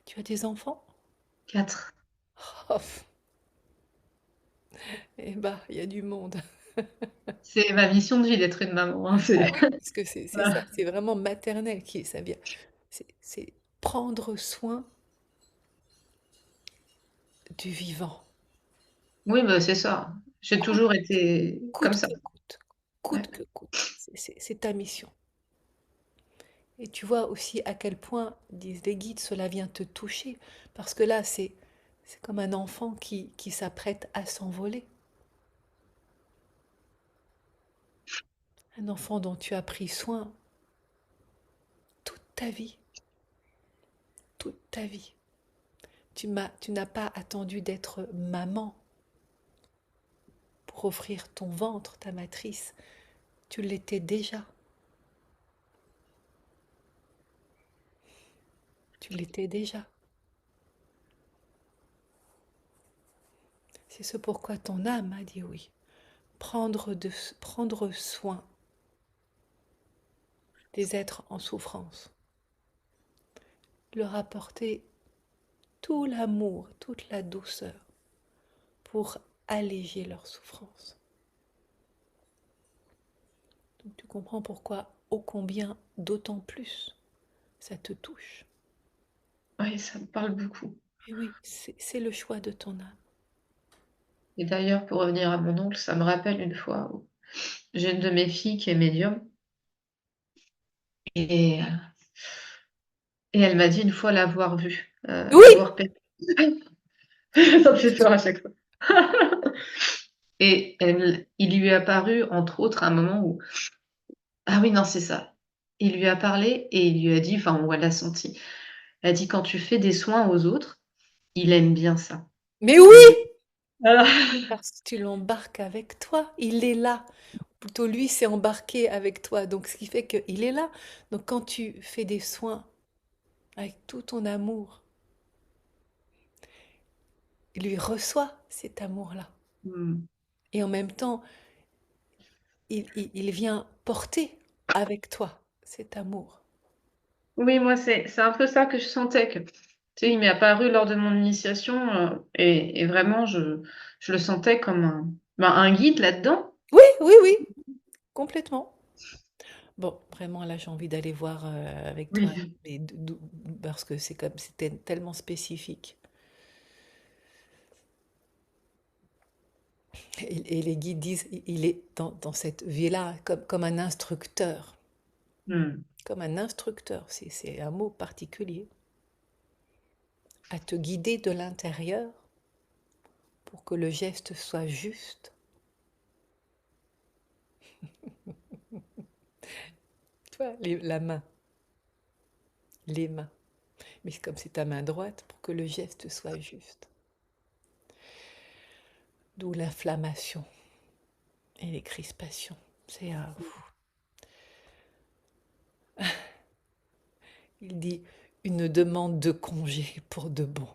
S1: Tu as des enfants?
S2: 4.
S1: Oh, eh ben, il y a du monde.
S2: C'est ma mission de vie d'être une maman, hein,
S1: Ah oui, parce que c'est ça,
S2: voilà.
S1: c'est vraiment maternel qui ça vient. C'est prendre soin du vivant,
S2: Oui, bah, c'est ça. J'ai
S1: coûte,
S2: toujours été comme
S1: coûte
S2: ça.
S1: que coûte,
S2: Ouais.
S1: coûte que coûte. C'est ta mission. Et tu vois aussi à quel point, disent les guides, cela vient te toucher, parce que là, c'est comme un enfant qui s'apprête à s'envoler. Un enfant dont tu as pris soin toute ta vie, toute ta vie. Tu n'as pas attendu d'être maman pour offrir ton ventre, ta matrice. Tu l'étais déjà. Tu l'étais déjà. C'est ce pourquoi ton âme a dit oui. Prendre soin des êtres en souffrance. Leur apporter tout l'amour, toute la douceur pour alléger leur souffrance. Donc tu comprends pourquoi, ô combien, d'autant plus, ça te touche.
S2: Oui, ça me parle beaucoup.
S1: Et oui, c'est le choix de ton âme.
S2: Et d'ailleurs, pour revenir à mon oncle, ça me rappelle une fois où j'ai une de mes filles qui est médium et, euh, et elle m'a dit une fois l'avoir vu,
S1: Oui,
S2: l'avoir perdu. Ça me fait peur à chaque fois. Et il lui est apparu, entre autres, un moment où... Ah oui, non, c'est ça. Il lui a parlé et il lui a dit, enfin, ou elle a senti. Elle a dit, quand tu fais des soins aux autres, il aime bien ça.
S1: mais oui,
S2: Et... Alors,
S1: parce que tu l'embarques avec toi. Il est là. Plutôt lui s'est embarqué avec toi. Donc ce qui fait qu'il est là. Donc quand tu fais des soins avec tout ton amour, il lui reçoit cet amour-là.
S2: hmm.
S1: Et en même temps, il vient porter avec toi cet amour.
S2: Oui, moi, c'est un peu ça que je sentais. Que, tu sais, il m'est apparu lors de mon initiation et vraiment, je le sentais comme un guide là-dedans.
S1: Oui, oui, oui, complètement. Bon, vraiment, là, j'ai envie d'aller voir avec toi,
S2: Oui.
S1: mais parce que c'était tellement spécifique. Et les guides disent, il est dans cette vie-là comme un instructeur.
S2: Hmm.
S1: Comme un instructeur, c'est un mot particulier. À te guider de l'intérieur pour que le geste soit juste. Tu vois, la main, les mains. Mais comme c'est ta main droite, pour que le geste soit juste. D'où l'inflammation et les crispations. C'est il dit une demande de congé pour de bon.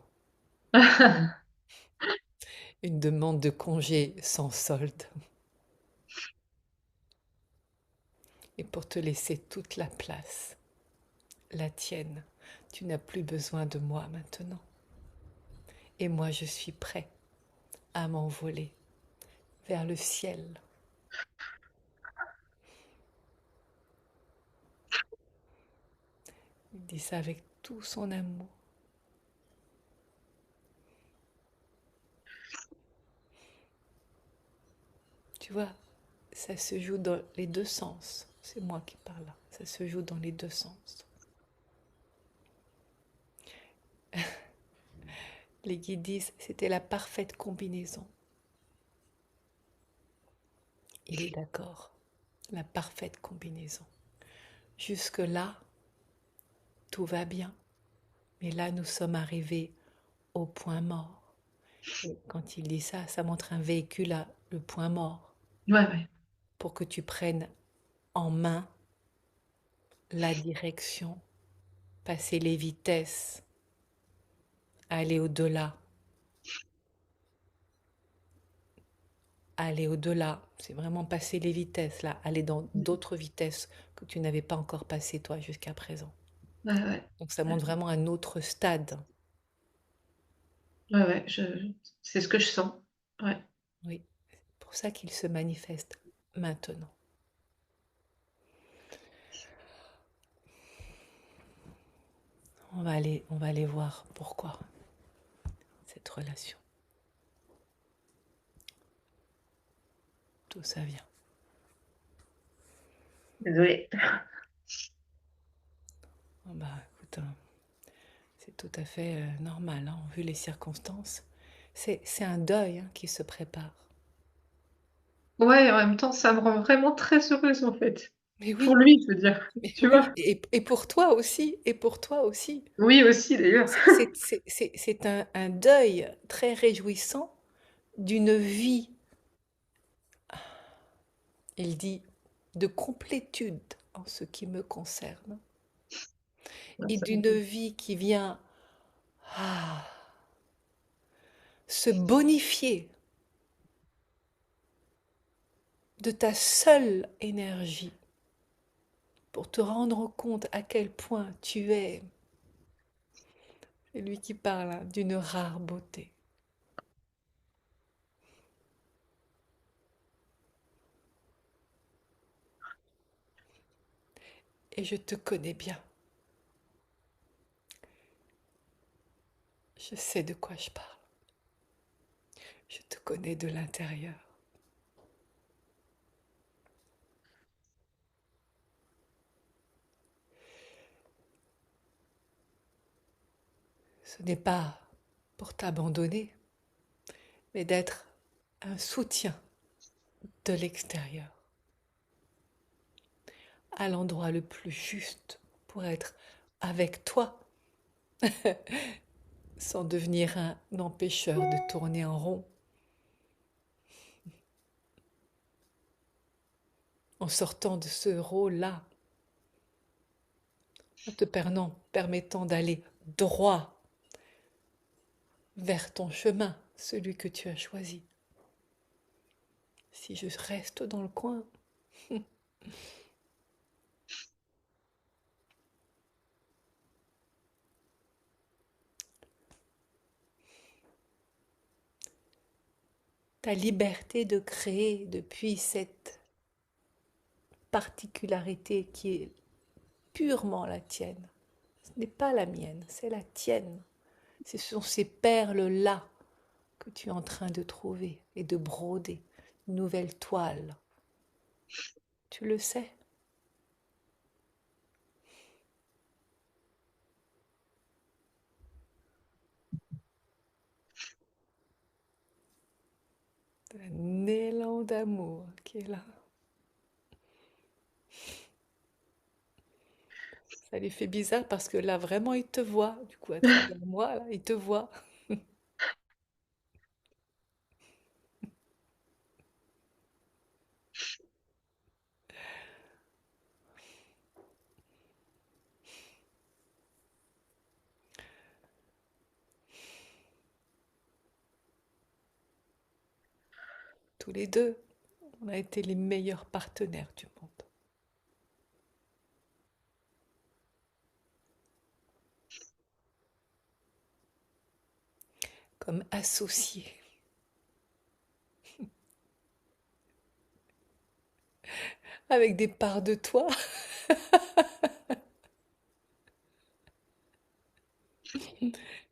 S1: Une demande de congé sans solde. Et pour te laisser toute la place, la tienne. Tu n'as plus besoin de moi maintenant. Et moi, je suis prêt à m'envoler vers le ciel. Il dit ça avec tout son amour. Tu vois, ça se joue dans les deux sens. C'est moi qui parle là. Ça se joue dans les deux sens. Les guides disent c'était la parfaite combinaison. Il est d'accord. La parfaite combinaison. Jusque-là, tout va bien. Mais là, nous sommes arrivés au point mort. Et quand il dit ça, ça montre un véhicule à le point mort
S2: Ouais, ouais.
S1: pour que tu prennes en main la direction, passer les vitesses, aller au-delà, aller au-delà. C'est vraiment passer les vitesses là, aller dans d'autres vitesses que tu n'avais pas encore passées toi jusqu'à présent.
S2: Ouais, ouais.
S1: Donc ça montre vraiment un autre stade.
S2: Ouais, ouais, c'est ce que je sens. Ouais.
S1: Oui, c'est pour ça qu'il se manifeste maintenant. On va aller voir pourquoi cette relation, d'où ça vient.
S2: Désolée.
S1: Oh bah écoute, hein, c'est tout à fait normal, hein, vu les circonstances. C'est un deuil hein, qui se prépare.
S2: Ouais, en même temps, ça me rend vraiment très heureuse, en fait.
S1: Mais
S2: Pour
S1: oui,
S2: lui, je veux dire.
S1: mais
S2: Tu
S1: oui,
S2: vois?
S1: et pour toi aussi, et pour toi aussi.
S2: Oui, aussi, d'ailleurs.
S1: C'est un deuil très réjouissant d'une vie Il dit de complétude en ce qui me concerne
S2: Ouais,
S1: et d'une vie qui vient ah, se bonifier de ta seule énergie pour te rendre compte à quel point tu es, c'est lui qui parle, hein, d'une rare beauté. Et je te connais bien. Je sais de quoi je parle. Je te connais de l'intérieur. Ce n'est pas pour t'abandonner, mais d'être un soutien de l'extérieur, à l'endroit le plus juste pour être avec toi, sans devenir un empêcheur de tourner en rond, en sortant de ce rôle-là, en te permettant d'aller droit vers ton chemin, celui que tu as choisi. Si je reste dans le coin, ta liberté de créer depuis cette particularité qui est purement la tienne, ce n'est pas la mienne, c'est la tienne. Ce sont ces perles-là que tu es en train de trouver et de broder, une nouvelle toile. Tu le sais. Un élan d'amour qui est là. Ça lui fait bizarre parce que là, vraiment, il te voit. Du coup, à travers moi, là, il te voit. Tous les deux, on a été les meilleurs partenaires du monde. Comme associés. Avec des parts de toi.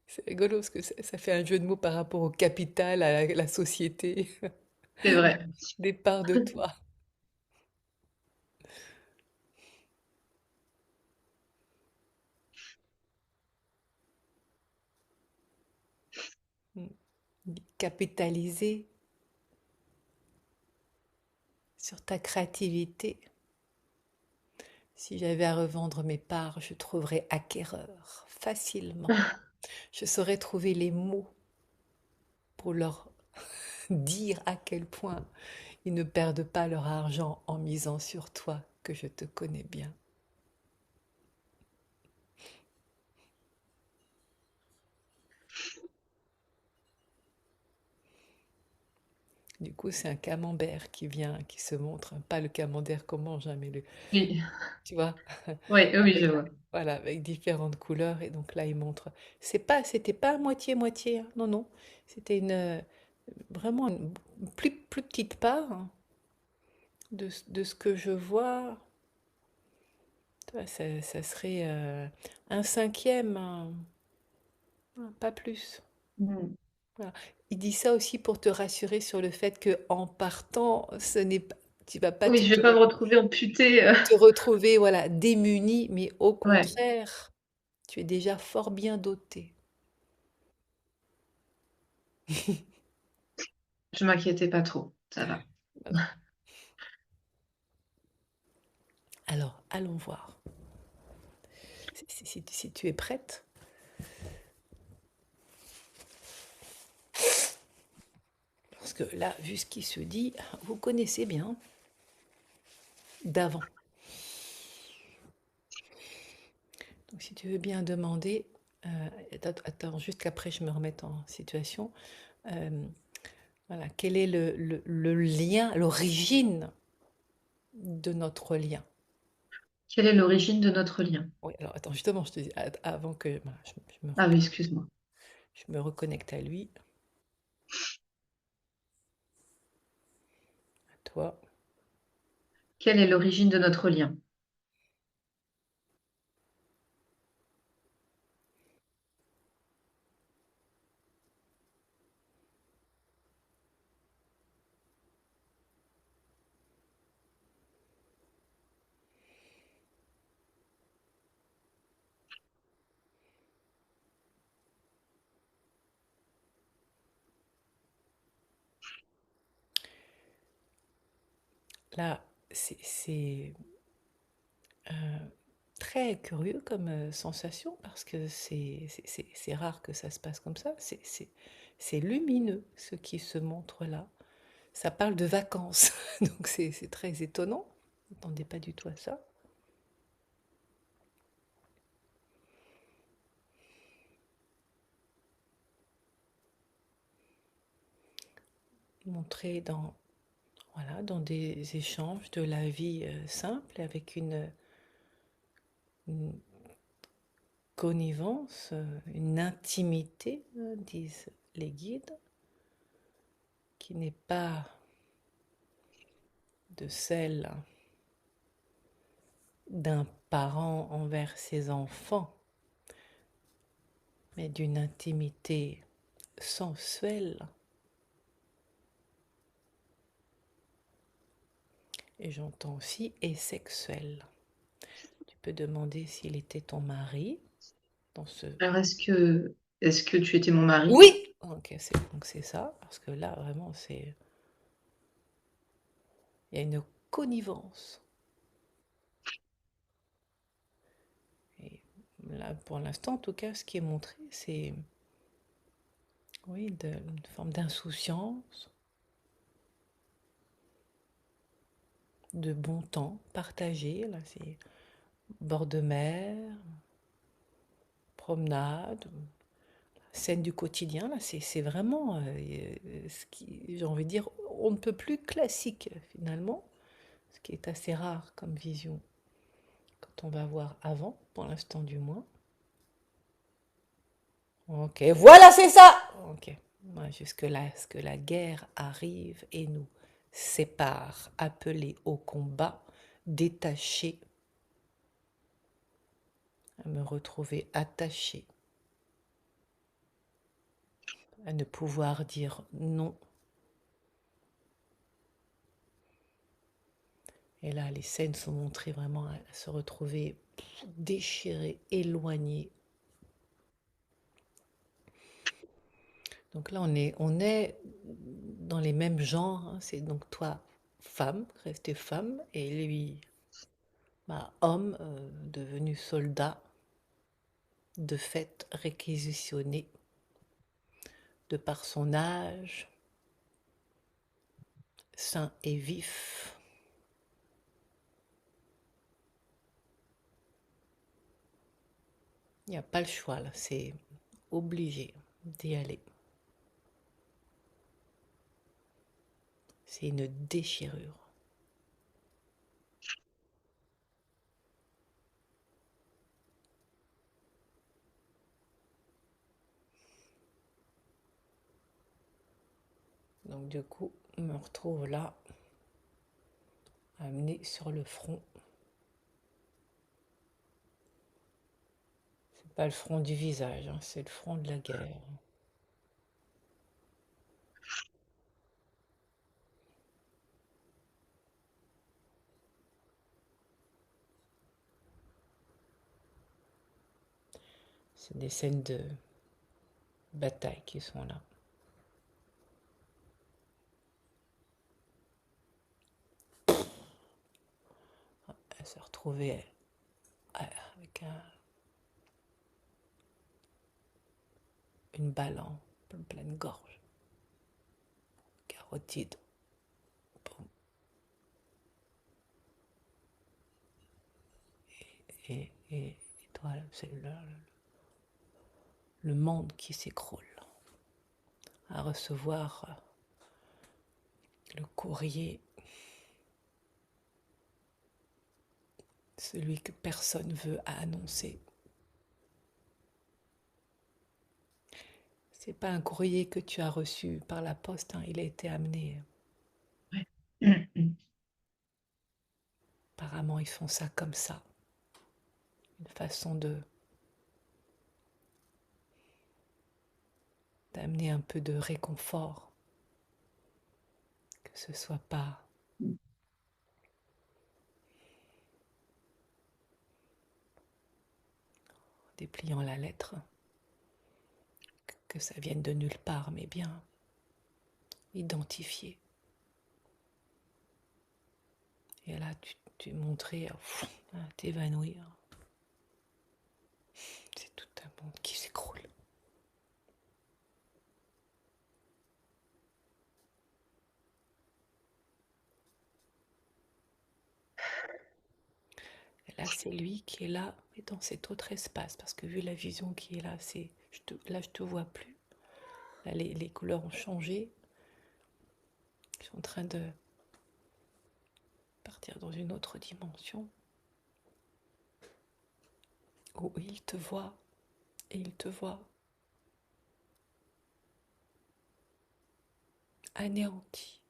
S1: C'est rigolo parce que ça fait un jeu de mots par rapport au capital, à la société.
S2: c'est vrai.
S1: Des parts de toi. Mm. Capitaliser sur ta créativité. Si j'avais à revendre mes parts, je trouverais acquéreur facilement. Je saurais trouver les mots pour leur dire à quel point ils ne perdent pas leur argent en misant sur toi, que je te connais bien. Du coup, c'est un camembert qui vient, qui se montre, hein, pas le camembert qu'on mange, hein, mais le,
S2: Oui,
S1: tu vois,
S2: oui, oui, je
S1: avec,
S2: vois.
S1: voilà, avec différentes couleurs. Et donc là, il montre. C'était pas moitié-moitié, hein, non, non. C'était vraiment une plus petite part, hein, de ce que je vois. Tu vois, ça serait un cinquième, hein, pas plus.
S2: Mm.
S1: Voilà. Il dit ça aussi pour te rassurer sur le fait que en partant, ce n'est pas, tu vas pas
S2: Oui, je vais pas me retrouver amputée.
S1: te retrouver voilà démuni, mais au
S2: Ouais,
S1: contraire, tu es déjà fort bien doté.
S2: je m'inquiétais pas trop, ça va.
S1: Voilà. Alors, allons voir. Si tu es prête, parce que là, vu ce qui se dit, vous connaissez bien. d'avant. Donc si tu veux bien demander, attends juste qu'après je me remette en situation. Euh, voilà, quel est le lien, l'origine de notre lien?
S2: Quelle est l'origine de notre lien?
S1: Oui, alors attends, justement, je te dis, avant que voilà,
S2: Ah oui, excuse-moi.
S1: je me reconnecte à lui, à toi.
S2: Quelle est l'origine de notre lien?
S1: Là, c'est très curieux comme sensation parce que c'est rare que ça se passe comme ça. C'est lumineux ce qui se montre là. Ça parle de vacances, donc c'est très étonnant. Je m'attendais pas du tout à ça. Montrer dans, voilà, dans des échanges de la vie simple avec une connivence, une intimité, disent les guides, qui n'est pas de celle d'un parent envers ses enfants, mais d'une intimité sensuelle. Et j'entends aussi et sexuelle. Tu peux demander s'il était ton mari dans ce...
S2: Alors, est-ce que tu étais mon mari?
S1: Oui. Ok, donc c'est ça, parce que là, vraiment, il y a une connivence. Et là, pour l'instant, en tout cas, ce qui est montré, c'est, oui, une forme d'insouciance, de bon temps partagé. Là, c'est bord de mer, promenade, scène du quotidien. Là, c'est vraiment ce qui, j'ai envie de dire, on ne peut plus classique finalement, ce qui est assez rare comme vision quand on va voir avant, pour l'instant du moins. Ok, voilà, c'est ça. Ok, ouais, jusque-là, ce que la guerre arrive et nous sépare, appelés au combat, détachés, à me retrouver attachée, à ne pouvoir dire non. Et là, les scènes sont montrées vraiment à se retrouver déchirées, éloignées. Donc là, on est dans les mêmes genres, hein. C'est donc toi, femme, restée femme, et lui, bah, homme, devenu soldat, de fait réquisitionné de par son âge, sain et vif. Il n'y a pas le choix là, c'est obligé d'y aller. C'est une déchirure. Donc du coup, on me retrouve là, amené sur le front. C'est pas le front du visage, hein, c'est le front de la guerre. C'est des scènes de bataille qui sont là. Elle s'est retrouvée avec une balle en pleine gorge, carotide. Boum. et toi, c'est le monde qui s'écroule à recevoir le courrier, celui que personne veut annoncer. C'est pas un courrier que tu as reçu par la poste, hein, il a été amené.
S2: Ouais.
S1: Apparemment, ils font ça comme ça. Une façon d'amener un peu de réconfort, que ce soit pas dépliant la lettre, que ça vienne de nulle part, mais bien identifié. Et là, tu montrais t'évanouir. C'est tout un monde qui s'écroule. Et là, c'est lui qui est là, mais dans cet autre espace, parce que vu la vision qui est là, là, je te vois plus. Là, les couleurs ont changé. Je suis en train de partir dans une autre dimension où il te voit et il te voit anéanti.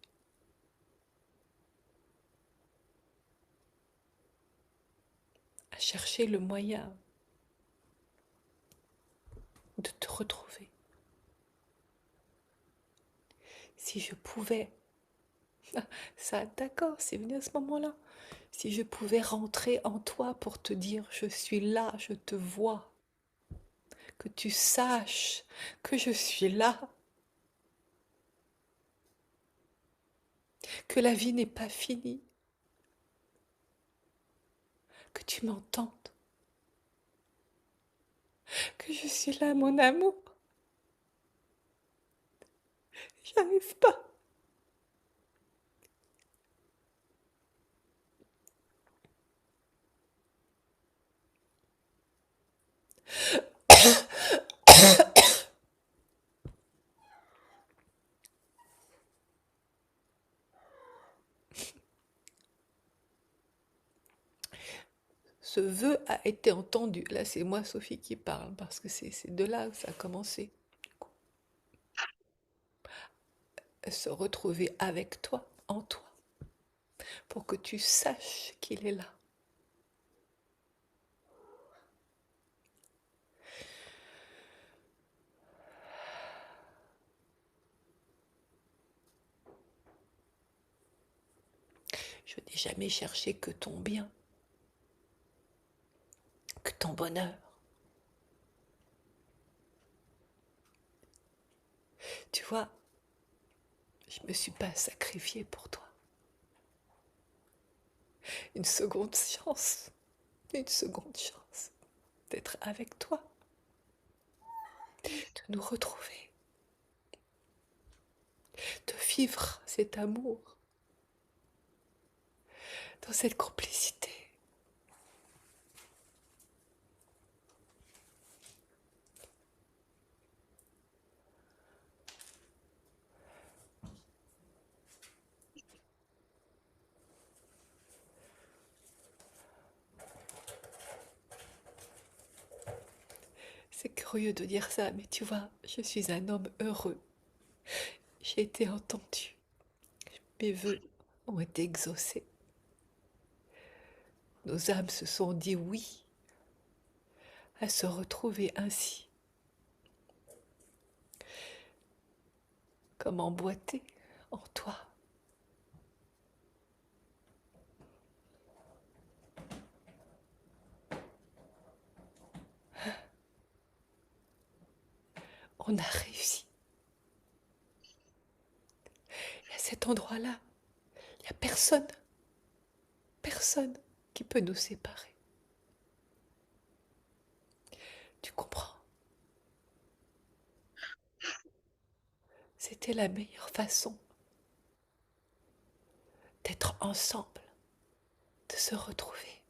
S1: À chercher le moyen de te retrouver. Si je pouvais, ça, d'accord, c'est venu à ce moment-là. Si je pouvais rentrer en toi pour te dire, je suis là, je te vois, que tu saches que je suis là, que la vie n'est pas finie, que tu m'entendes, que je suis là, mon amour. J'arrive pas. Ce vœu a été entendu. Là, c'est moi, Sophie, qui parle, parce que c'est de là que ça a commencé. Se retrouver avec toi, en toi, pour que tu saches qu'il est là. Je n'ai jamais cherché que ton bien, que ton bonheur. Tu vois, je ne me suis pas sacrifiée pour toi. Une seconde chance, une seconde chance d'être avec toi, de nous retrouver, de vivre cet amour dans cette complicité. C'est curieux de dire ça, mais tu vois, je suis un homme heureux. J'ai été entendu. Mes vœux ont été exaucés. Nos âmes se sont dit oui à se retrouver ainsi, comme emboîté en toi. On a réussi. Et à cet endroit-là, il n'y a personne, personne qui peut nous séparer. Tu comprends? C'était la meilleure façon d'être ensemble, de se retrouver.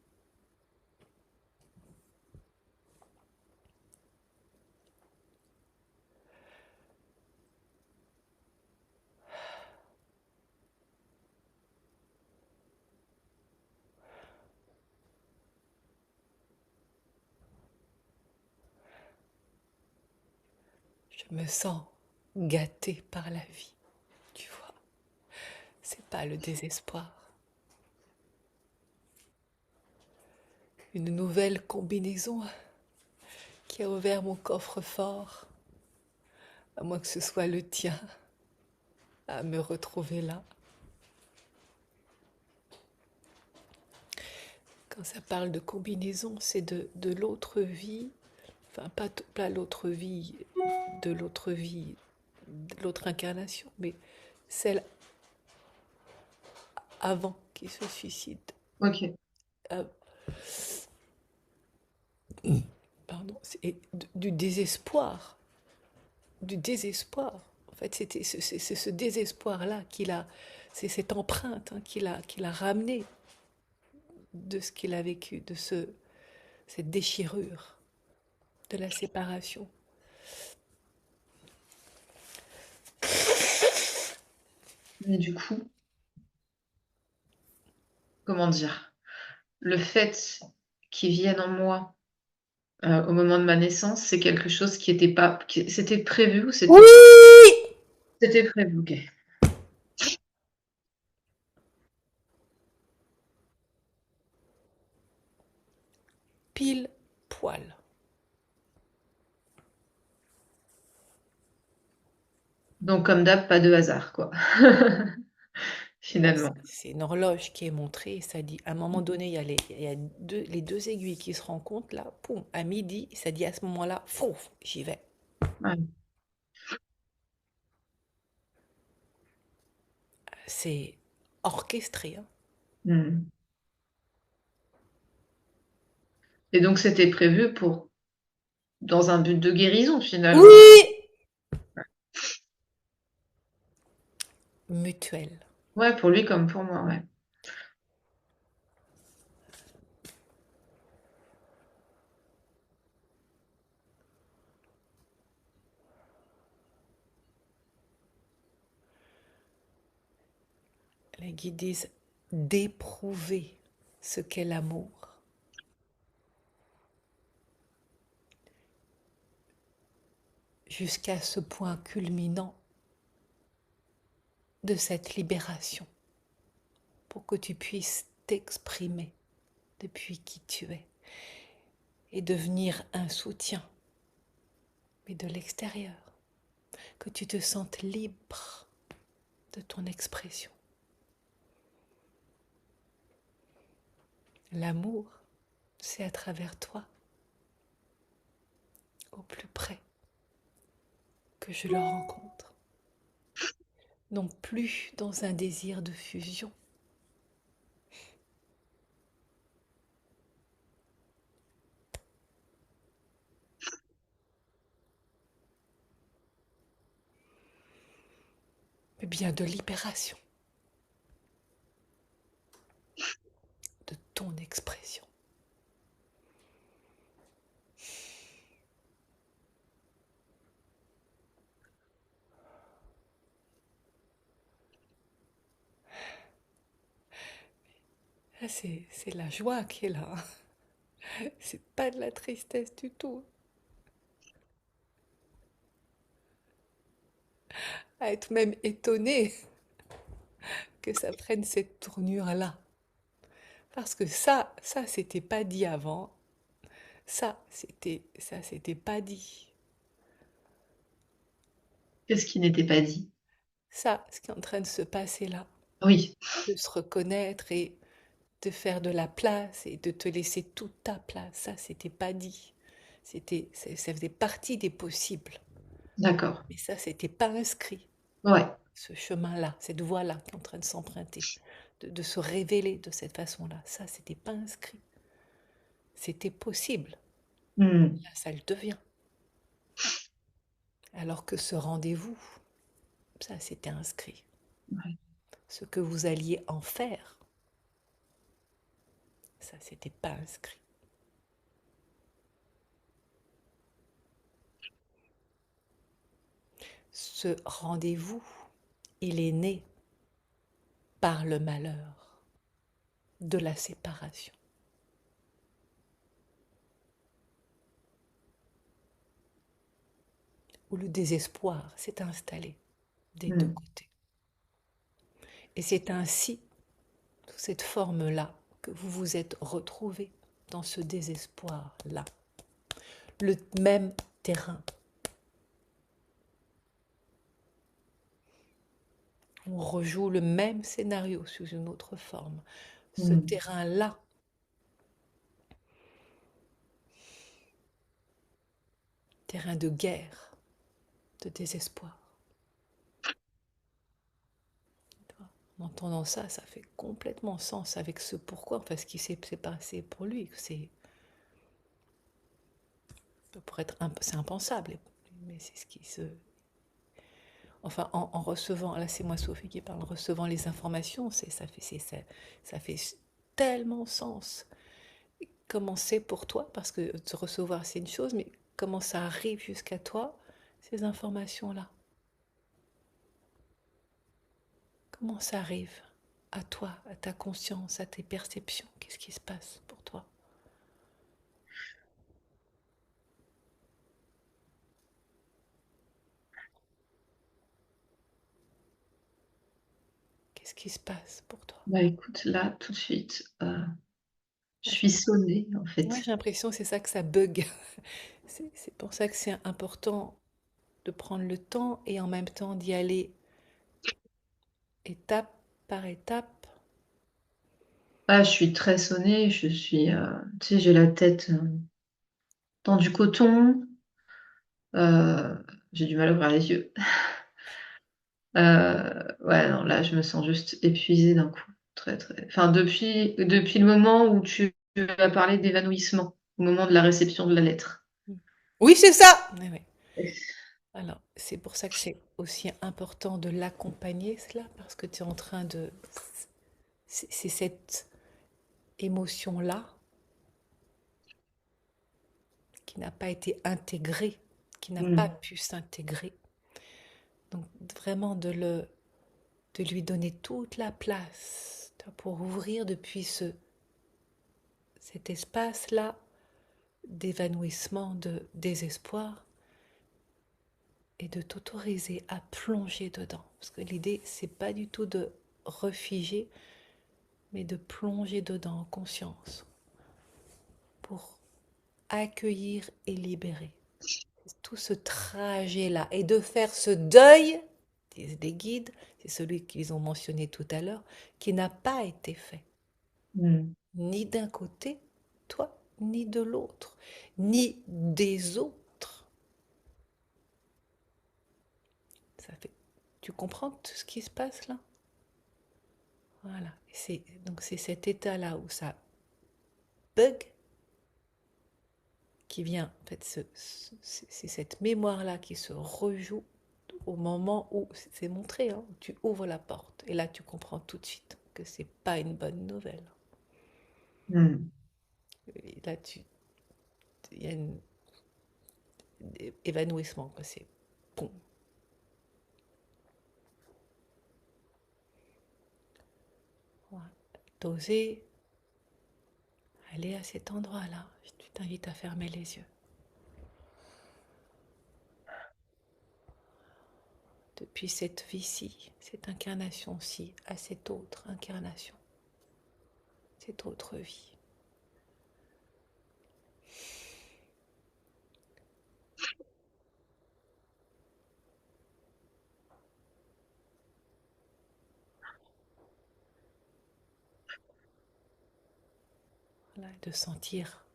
S1: Je me sens gâtée par la vie, tu vois. C'est pas le désespoir. Une nouvelle combinaison qui a ouvert mon coffre-fort, à moins que ce soit le tien, à me retrouver là. Quand ça parle de combinaison, c'est de l'autre vie, enfin pas l'autre vie, de l'autre vie, de l'autre incarnation, mais celle avant qu'il se suicide.
S2: Ok.
S1: Euh, pardon, c'est du désespoir, du désespoir. En fait, c'est ce désespoir-là qu'il a, c'est cette empreinte hein, qu'il a ramené de ce qu'il a vécu, cette déchirure, de la séparation.
S2: Mais du coup, comment dire, le fait qu'il vienne en moi au moment de ma naissance, c'est quelque chose qui était pas, c'était prévu ou
S1: Oui.
S2: c'était prévu, ok.
S1: Pile poil.
S2: Donc comme d'hab, pas de hasard, quoi.
S1: Non,
S2: Finalement.
S1: c'est une horloge qui est montrée et ça dit, à un moment donné, il y a les deux aiguilles qui se rencontrent là, poum, à midi, ça dit à ce moment-là, fouf, j'y vais.
S2: Ouais.
S1: C'est orchestré, hein.
S2: Hmm. Et donc c'était prévu pour dans un but de guérison finalement.
S1: Oui. Mutuel.
S2: Ouais, pour lui comme pour moi, ouais.
S1: Les guides disent d'éprouver ce qu'est l'amour jusqu'à ce point culminant de cette libération pour que tu puisses t'exprimer depuis qui tu es et devenir un soutien, mais de l'extérieur, que tu te sentes libre de ton expression. L'amour, c'est à travers toi, au plus près, que je le rencontre. Non plus dans un désir de fusion, mais bien de libération de ton expression. C'est la joie qui est là. C'est pas de la tristesse du tout. À être même étonné que ça prenne cette tournure-là. Parce que ça c'était pas dit avant. Ça c'était pas dit.
S2: Qu'est-ce qui n'était pas dit?
S1: Ça, ce qui est en train de se passer là,
S2: Oui,
S1: de se reconnaître et de faire de la place et de te laisser toute ta place, ça c'était pas dit. Ça faisait partie des possibles.
S2: d'accord.
S1: Mais ça, c'était pas inscrit.
S2: Ouais.
S1: Ce chemin-là, cette voie-là qui est en train de s'emprunter, de se révéler de cette façon-là, ça, c'était pas inscrit. C'était possible.
S2: Hmm.
S1: Là, ça le devient. Alors que ce rendez-vous, ça, c'était inscrit.
S2: Ouais.
S1: Ce que vous alliez en faire, ça, c'était pas inscrit. Ce rendez-vous, il est né par le malheur de la séparation. où le désespoir s'est installé des deux
S2: Mm.
S1: côtés. Et c'est ainsi, sous cette forme-là, que vous vous êtes retrouvés dans ce désespoir-là. Le même terrain. On rejoue le même scénario sous une autre forme. Ce
S2: Mm.
S1: terrain-là, terrain de guerre, de désespoir. En entendant ça, ça fait complètement sens avec ce pourquoi, enfin ce qui s'est passé pour lui. C'est impensable, mais c'est ce qui se... Enfin, en recevant, là c'est moi Sophie qui parle, en recevant les informations, ça fait tellement sens. Comment c'est pour toi, parce que de recevoir c'est une chose, mais comment ça arrive jusqu'à toi, ces informations-là? Comment ça arrive à toi, à ta conscience, à tes perceptions? Qu'est-ce qui se passe pour toi? Qu'est-ce qui se passe pour toi?
S2: Bah écoute, là, tout de suite, je
S1: Moi,
S2: suis sonnée, en
S1: moi,
S2: fait.
S1: j'ai l'impression que c'est ça que ça bug. C'est pour ça que c'est important de prendre le temps et en même temps d'y aller étape par étape.
S2: Ah, je suis très sonnée, je suis, tu sais, j'ai la tête dans du coton, euh, j'ai du mal à ouvrir les yeux. Ouais, non, là, je me sens juste épuisée d'un coup. Très, très... Enfin, depuis le moment où tu as parlé d'évanouissement, au moment de la réception de la lettre.
S1: Oui, c'est ça! Oui, oui. Alors, c'est pour ça que c'est aussi important de l'accompagner, cela, parce que tu es en train de... C'est cette émotion-là qui n'a pas été intégrée, qui n'a pas
S2: Mm.
S1: pu s'intégrer. Donc, vraiment de lui donner toute la place pour ouvrir depuis cet espace-là d'évanouissement, de désespoir, et de t'autoriser à plonger dedans. Parce que l'idée, c'est pas du tout de refiger, mais de plonger dedans en conscience pour accueillir et libérer. Tout ce trajet-là et de faire ce deuil, disent des guides, c'est celui qu'ils ont mentionné tout à l'heure, qui n'a pas été fait,
S2: Mm.
S1: ni d'un côté, toi, ni de l'autre, ni des autres. Ça fait, tu comprends tout ce qui se passe là? Voilà. Donc c'est cet état-là où ça bug qui vient, en fait, c'est cette mémoire-là qui se rejoue au moment où c'est montré, hein, où tu ouvres la porte. Et là, tu comprends tout de suite que c'est pas une bonne nouvelle.
S2: Mm.
S1: Et là, il y a un évanouissement, quoi. C'est bon. Voilà. D'oser aller à cet endroit-là. Je t'invite à fermer les yeux. Depuis cette vie-ci, cette incarnation-ci, à cette autre incarnation, cette autre vie. Voilà, de sentir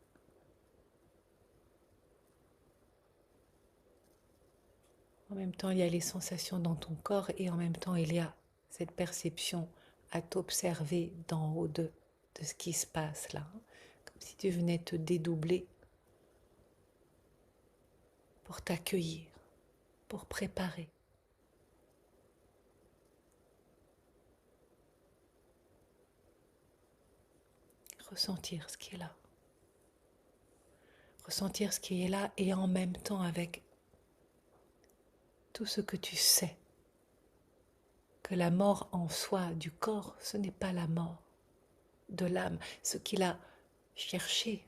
S1: en même temps il y a les sensations dans ton corps et en même temps il y a cette perception à t'observer d'en haut de ce qui se passe là, hein. Comme si tu venais te dédoubler pour t'accueillir, pour préparer. Ressentir ce qui est là. Ressentir ce qui est là et en même temps avec tout ce que tu sais. Que la mort en soi du corps, ce n'est pas la mort de l'âme. Ce qu'il a cherché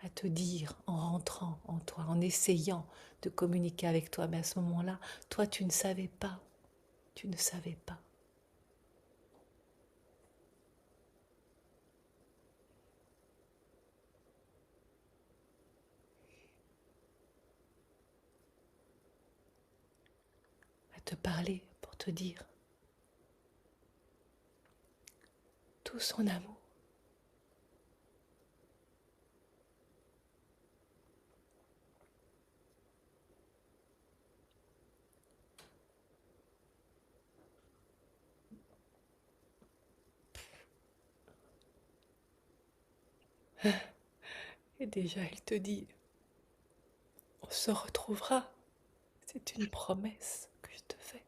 S1: à te dire en rentrant en toi, en essayant de communiquer avec toi. Mais à ce moment-là, toi, tu ne savais pas. Tu ne savais pas. À te parler pour te dire tout son amour. Et déjà, il te dit, on se retrouvera. C'est une promesse que je te fais.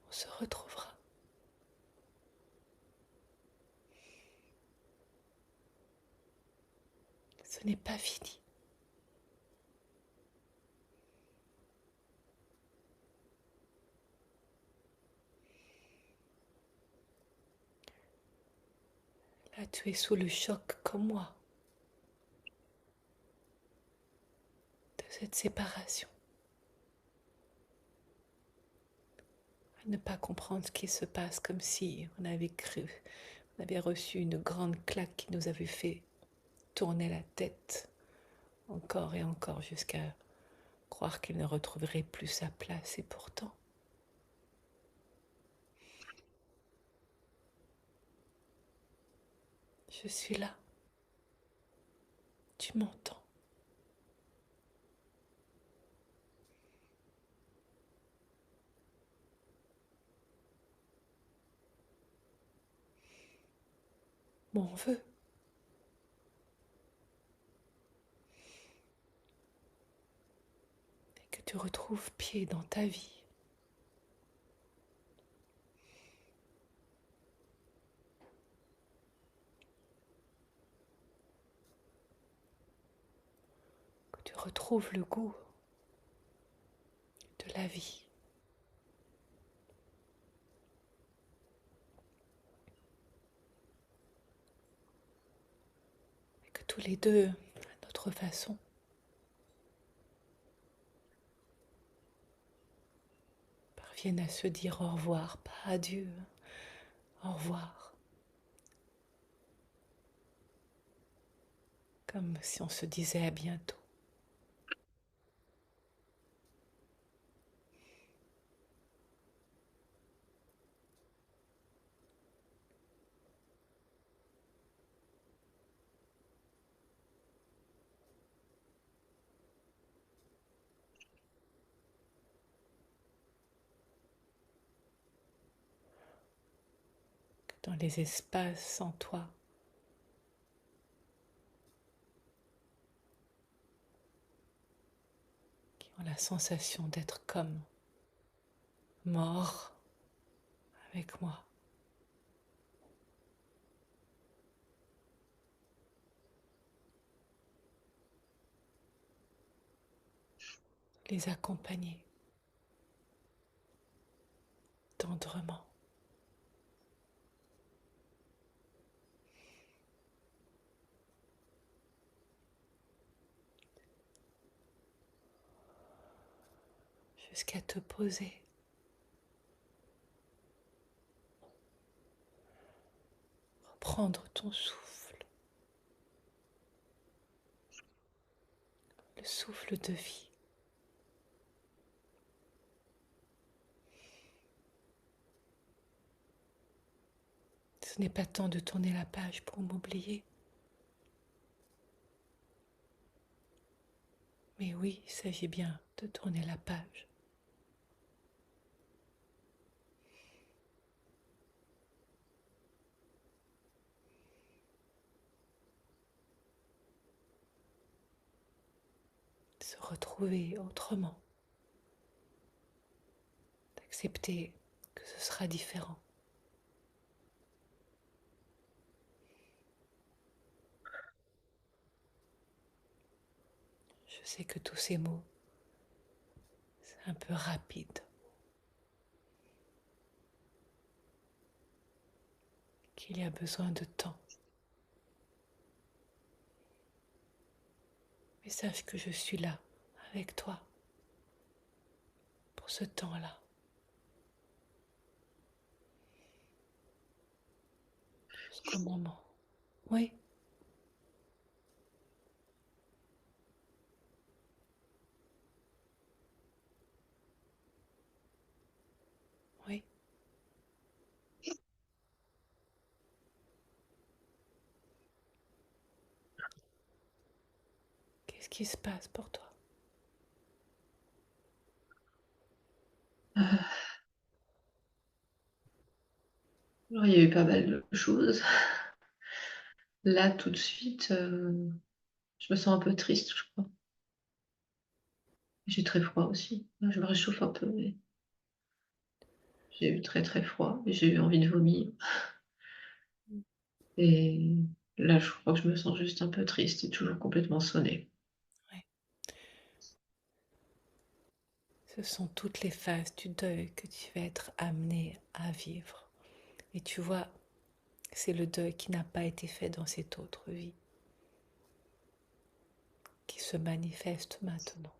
S1: On se retrouvera. Ce n'est pas fini. Là, tu es sous le choc comme moi de cette séparation. À ne pas comprendre ce qui se passe, comme si on avait reçu une grande claque qui nous avait fait tourner la tête encore et encore jusqu'à croire qu'il ne retrouverait plus sa place. Et pourtant, je suis là. Tu m'entends. Mon vœu, est que tu retrouves pied dans ta vie. Que tu retrouves le goût de la vie. Et que tous les deux, à notre façon, parviennent à se dire au revoir, pas adieu, au revoir. Comme si on se disait à bientôt. Que dans les espaces en toi, qui ont la sensation d'être comme morts avec moi, les accompagner tendrement. Jusqu'à te poser, reprendre ton souffle, le souffle de vie. Ce n'est pas temps de tourner la page pour m'oublier. Mais oui, il s'agit bien de tourner la page. De se retrouver autrement. D'accepter que ce sera différent. Je sais que tous ces mots, c'est un peu rapide, qu'il y a besoin de temps. Mais sache que je suis là, avec toi, pour ce temps-là, jusqu'au moment. Oui, oui. Qu'est-ce qui se passe pour toi?
S2: Euh, alors, il y a eu pas mal de choses. Là, tout de suite, je me sens un peu triste, je crois. J'ai très froid aussi. Je me réchauffe un peu, mais j'ai eu très très froid et j'ai eu envie de vomir. Et là, je crois que je me sens juste un peu triste et toujours complètement sonnée.
S1: Ouais. Ce sont toutes les phases du deuil que tu vas être amené à vivre. Et tu vois, c'est le deuil qui n'a pas été fait dans cette autre vie qui se manifeste maintenant.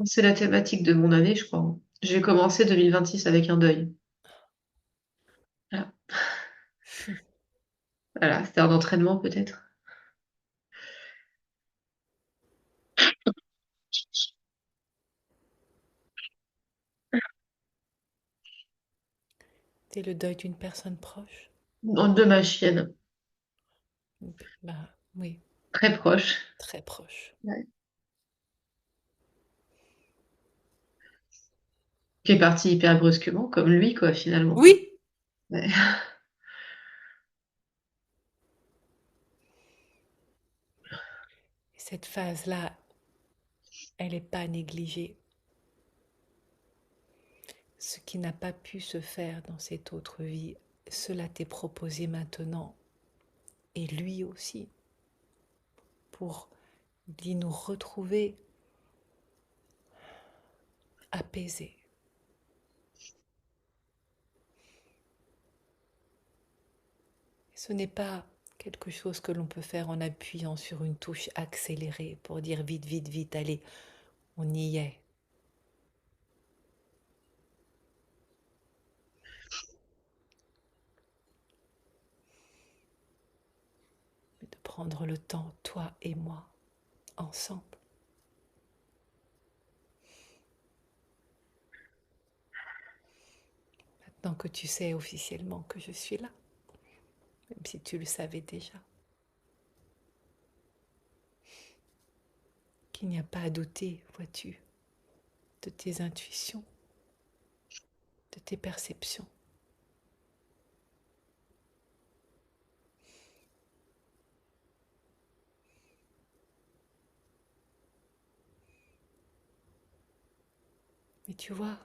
S2: C'est la thématique de mon année, je crois. J'ai commencé 2026 avec un deuil. Voilà, voilà, c'était un entraînement peut-être.
S1: C'est le deuil d'une personne proche.
S2: De ma chienne,
S1: Bah oui,
S2: très proche.
S1: très proche.
S2: Ouais. Qui est parti hyper brusquement, comme lui, quoi, finalement.
S1: Oui.
S2: Ouais.
S1: Et cette phase-là, elle n'est pas négligée. Ce qui n'a pas pu se faire dans cette autre vie, cela t'est proposé maintenant, et lui aussi, pour d'y nous retrouver apaisés. Ce n'est pas quelque chose que l'on peut faire en appuyant sur une touche accélérée pour dire vite, vite, vite, allez, on y est. Mais de prendre le temps, toi et moi, ensemble. Maintenant que tu sais officiellement que je suis là, même si tu le savais déjà, qu'il n'y a pas à douter, vois-tu, de tes intuitions, de tes perceptions. Mais tu vois,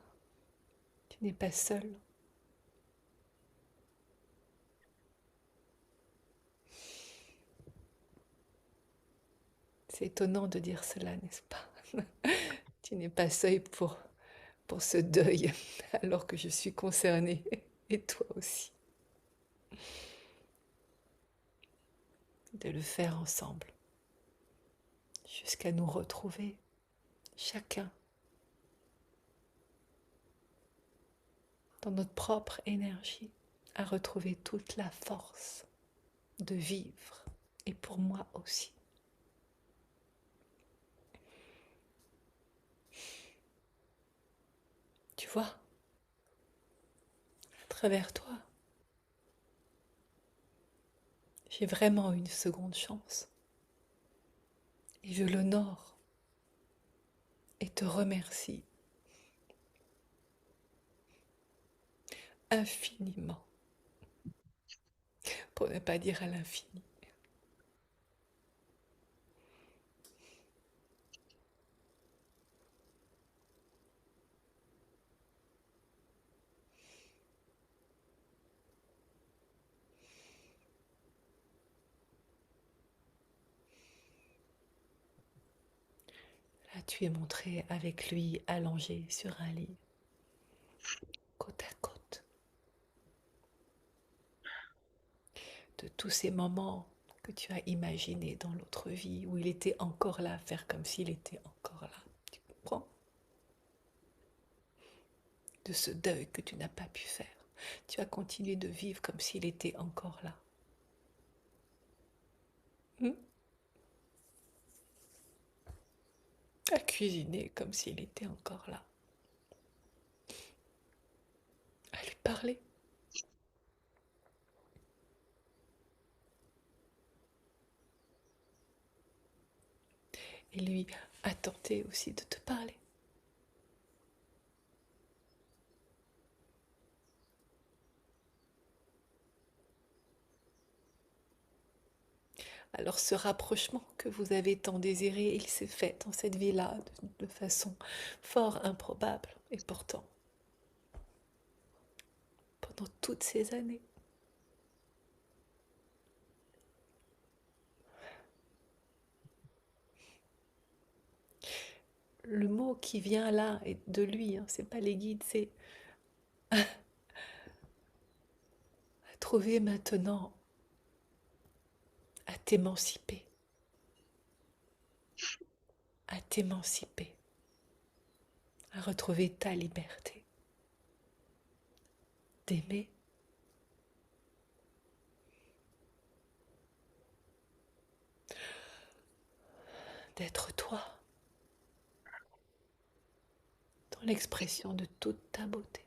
S1: tu n'es pas seul. C'est étonnant de dire cela, n'est-ce pas? Tu n'es pas seul pour ce deuil, alors que je suis concernée, et toi aussi, de le faire ensemble, jusqu'à nous retrouver, chacun, dans notre propre énergie, à retrouver toute la force de vivre, et pour moi aussi. Tu vois, à travers toi, j'ai vraiment une seconde chance, et je l'honore, et te remercie infiniment, pour ne pas dire à l'infini. Là, tu es montré avec lui allongé sur un lit, côte à côte. de tous ces moments que tu as imaginés dans l'autre vie où il était encore là, faire comme s'il était encore là. Tu comprends? De ce deuil que tu n'as pas pu faire. Tu as continué de vivre comme s'il était encore là. Hmm. À cuisiner comme s'il était encore là. À lui parler. Et lui a tenté aussi de te parler. Alors ce rapprochement que vous avez tant désiré, il s'est fait dans cette vie-là de façon fort improbable. Et pourtant, pendant toutes ces années, le mot qui vient là est de lui, hein, c'est pas les guides, c'est à trouver maintenant à t'émanciper, à t'émanciper, à retrouver ta liberté, d'aimer, d'être toi, dans l'expression de toute ta beauté.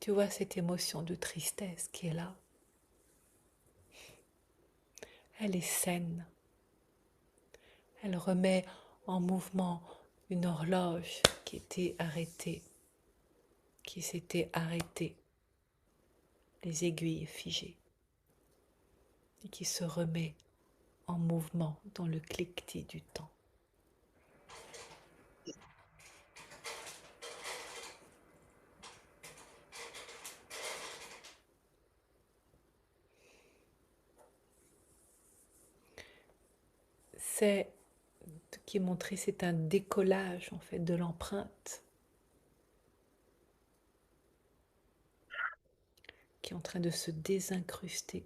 S1: Tu vois cette émotion de tristesse qui est là, elle est saine, elle remet en mouvement une horloge qui était arrêtée, qui s'était arrêtée, les aiguilles figées, et qui se remet en mouvement dans le cliquetis du temps. C'est ce qui est montré, c'est un décollage en fait de l'empreinte qui est en train de se désincruster,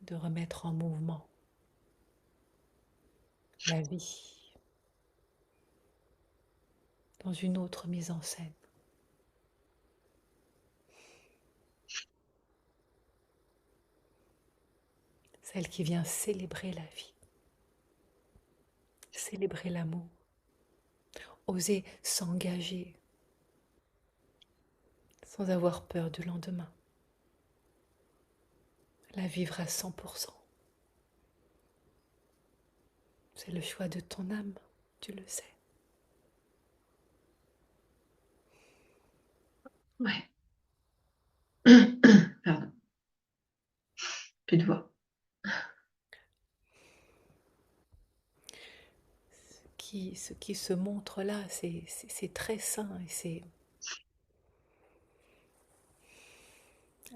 S1: de remettre en mouvement la vie dans une autre mise en scène. Celle qui vient célébrer la vie, célébrer l'amour, oser s'engager sans avoir peur du lendemain, la vivre à 100%. C'est le choix de ton âme, tu le sais.
S2: Ouais. Pardon, plus de voix.
S1: Ce qui se montre là, c'est très sain et c'est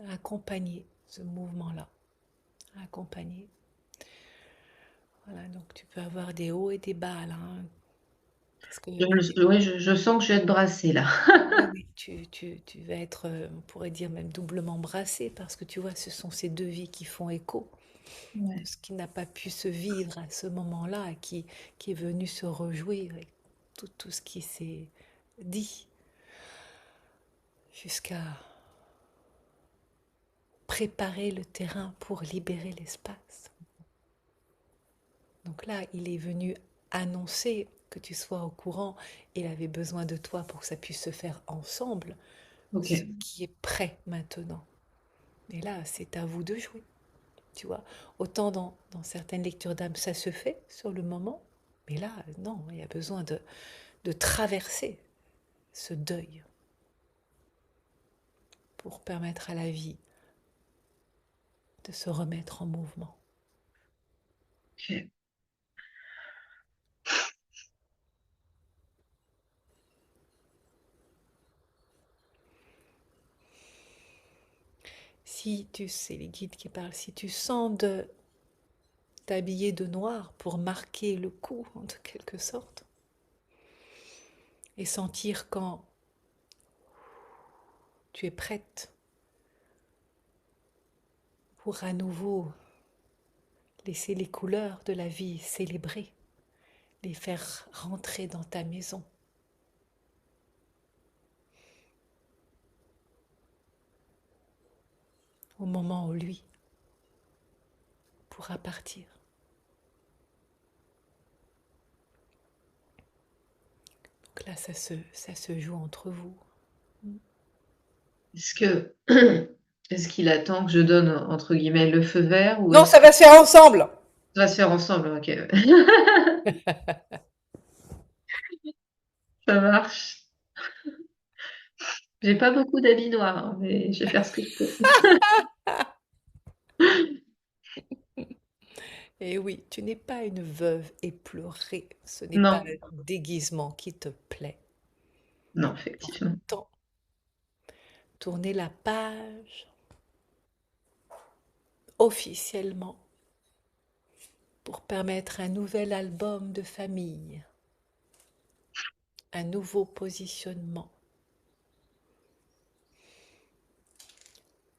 S1: accompagner ce mouvement-là, accompagner. Voilà, donc tu peux avoir des hauts et des bas là, hein, parce que
S2: Oui, je sens que je vais être brassée là.
S1: oui, oui, tu vas être, on pourrait dire même doublement brassé, parce que tu vois, ce sont ces deux vies qui font écho de
S2: Ouais.
S1: ce qui n'a pas pu se vivre à ce moment-là, qui est venu se rejouer avec tout ce qui s'est dit jusqu'à préparer le terrain pour libérer l'espace. Donc là, il est venu annoncer que tu sois au courant. Il avait besoin de toi pour que ça puisse se faire ensemble,
S2: Ok.
S1: ce qui est prêt maintenant. Et là, c'est à vous de jouer, tu vois. Autant dans certaines lectures d'âme, ça se fait sur le moment, mais là, non, il y a besoin de traverser ce deuil pour permettre à la vie de se remettre en mouvement.
S2: Ok.
S1: Si tu sais, les guides qui parlent, si tu sens de t'habiller de noir pour marquer le coup, en quelque sorte, et sentir quand tu es prête pour à nouveau laisser les couleurs de la vie célébrer, les faire rentrer dans ta maison. Au moment où lui pourra partir. Donc là, ça se joue entre vous.
S2: Est-ce que est-ce qu'il attend que je donne entre guillemets le feu vert ou
S1: Non,
S2: est-ce
S1: ça
S2: que
S1: va se faire ensemble.
S2: ça va se faire ensemble? Ok, ouais. Ça marche. J'ai pas beaucoup d'habits noirs, hein, mais je vais faire ce que je peux.
S1: Et oui, tu n'es pas une veuve éplorée. Ce n'est pas
S2: Non,
S1: un déguisement qui te plaît.
S2: non, effectivement.
S1: Pourtant, tourner la page officiellement pour permettre un nouvel album de famille, un nouveau positionnement,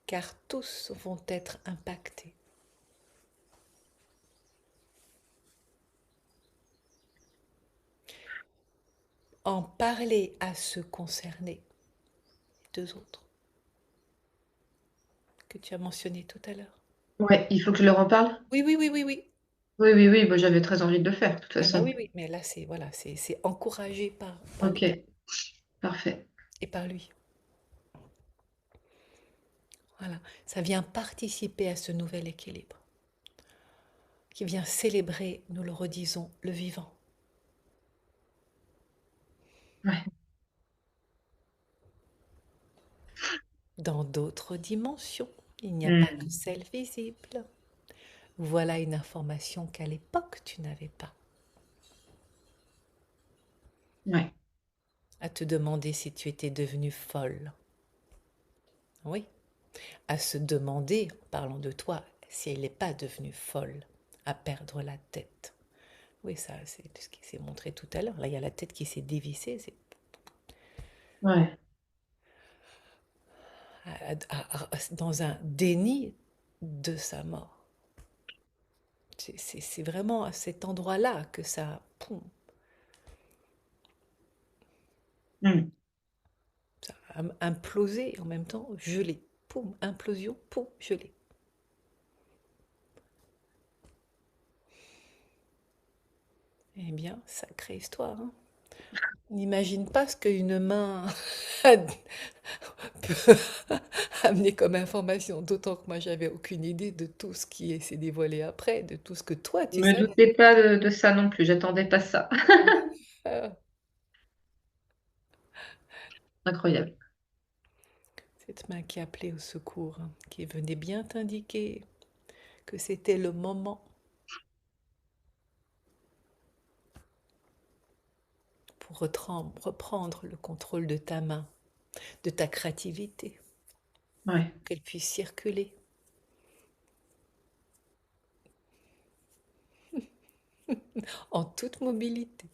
S1: car tous vont être impactés. En parler à ceux concernés, les deux autres que tu as mentionnés tout à l'heure.
S2: Ouais, il faut que je leur en parle?
S1: Oui, oui, oui, oui, oui.
S2: Oui, oui, oui, moi j'avais très envie de le faire, de toute
S1: Ah bah
S2: façon.
S1: oui, oui, mais là c'est voilà, c'est encouragé par les
S2: Ok,
S1: guides
S2: parfait.
S1: et par lui. Voilà, ça vient participer à ce nouvel équilibre, qui vient célébrer, nous le redisons, le vivant.
S2: Ouais.
S1: Dans d'autres dimensions, il n'y a pas que
S2: Hmm.
S1: celle visible. Voilà une information qu'à l'époque tu n'avais pas.
S2: Ouais.
S1: À te demander si tu étais devenue folle. Oui, à se demander, en parlant de toi, si elle n'est pas devenue folle, à perdre la tête. Oui, ça, c'est ce qui s'est montré tout à l'heure. Là, il y a la tête qui s'est dévissée. C'est
S2: Ouais.
S1: dans un déni de sa mort. C'est vraiment à cet endroit-là que ça, poum,
S2: Hmm.
S1: ça a implosé en même temps, gelé. Poum, implosion, poum, gelé. Eh bien, sacrée histoire, hein. On n'imagine pas ce qu'une main peut amener comme information, d'autant que moi j'avais aucune idée de tout ce qui s'est dévoilé après, de tout ce que toi
S2: Je
S1: tu
S2: me
S1: savais.
S2: doutais pas de ça non plus, j'attendais pas ça.
S1: Ah,
S2: Incroyable.
S1: cette main qui appelait au secours, hein, qui venait bien t'indiquer que c'était le moment pour reprendre le contrôle de ta main, de ta créativité,
S2: Ouais.
S1: qu'elle puisse circuler. En toute mobilité.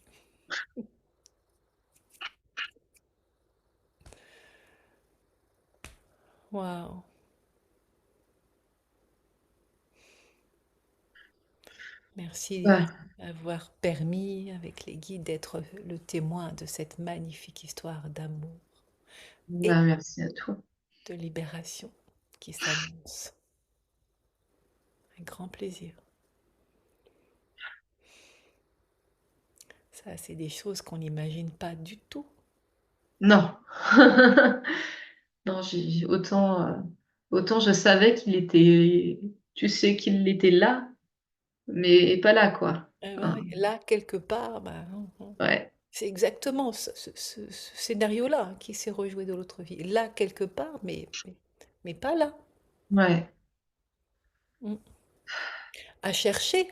S1: Waouh! Merci
S2: Ouais.
S1: d'avoir permis avec les guides d'être le témoin de cette magnifique histoire d'amour et
S2: Bah, merci à toi.
S1: de libération qui s'annonce. Un grand plaisir. Ça, c'est des choses qu'on n'imagine pas du tout.
S2: Non. Non, autant je savais qu'il était, tu sais qu'il était là, mais pas là, quoi.
S1: Ouais,
S2: Hein.
S1: ouais. Là, quelque part, bah,
S2: Ouais,
S1: c'est exactement ce scénario-là, hein, qui s'est rejoué dans l'autre vie. Là, quelque part, mais pas là.
S2: ouais.
S1: Mm. À chercher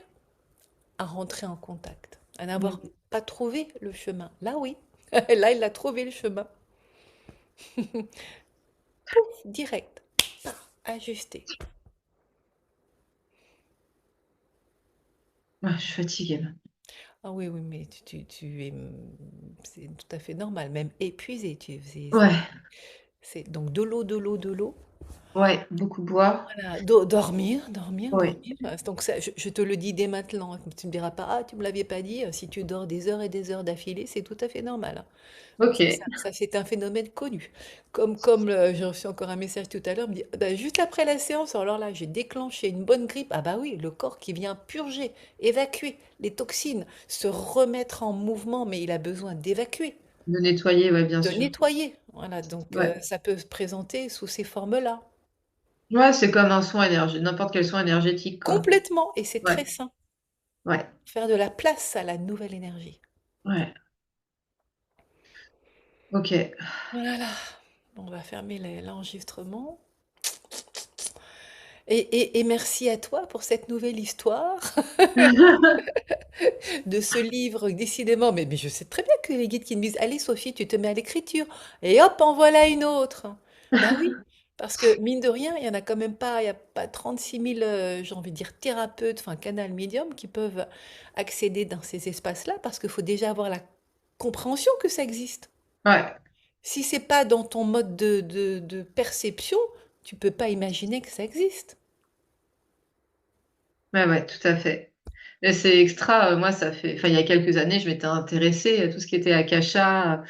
S1: à rentrer en contact, à n'avoir
S2: Mm.
S1: pas trouvé le chemin. Là, oui. Là, il a trouvé le chemin. Pouf, direct. ajuster.
S2: Ouais, je suis fatiguée là.
S1: Ah oui, oui, mais tu es, c'est tout à fait normal, même épuisé.
S2: Ouais,
S1: Donc de l'eau, de l'eau, de l'eau.
S2: ouais, beaucoup boire.
S1: Voilà, dormir, dormir,
S2: Ouais,
S1: dormir. Donc ça, je te le dis dès maintenant, hein. Tu me diras pas, ah, tu me l'avais pas dit. Si tu dors des heures et des heures d'affilée, c'est tout à fait normal, hein.
S2: ok.
S1: Ça, c'est un phénomène connu. J'ai reçu encore un message tout à l'heure, me dit, ah bah, juste après la séance, alors là, j'ai déclenché une bonne grippe. Ah bah oui, le corps qui vient purger, évacuer les toxines, se remettre en mouvement, mais il a besoin d'évacuer,
S2: De nettoyer, ouais, bien
S1: de
S2: sûr.
S1: nettoyer. Voilà, donc
S2: Ouais.
S1: ça peut se présenter sous ces formes-là.
S2: Ouais, c'est comme un soin énergétique, n'importe quel soin énergétique, quoi.
S1: Complètement, et c'est
S2: Ouais,
S1: très sain.
S2: ouais,
S1: Faire de la place à la nouvelle énergie.
S2: ouais. Ok.
S1: Voilà. On va fermer l'enregistrement. Et merci à toi pour cette nouvelle histoire de ce livre, décidément. Mais je sais très bien que les guides qui me disent, allez Sophie, tu te mets à l'écriture. Et hop, en voilà une autre. Bah oui, parce que mine de rien, il y en a quand même pas, il n'y a pas 36 000, j'ai envie de dire, thérapeutes, enfin canal médium, qui peuvent accéder dans ces espaces-là, parce qu'il faut déjà avoir la compréhension que ça existe.
S2: Ouais,
S1: Si c'est pas dans ton mode de perception, tu peux pas imaginer que ça existe.
S2: ouais, ouais, tout à fait. Et c'est extra, moi, ça fait, enfin, il y a quelques années, je m'étais intéressée à tout ce qui était akasha,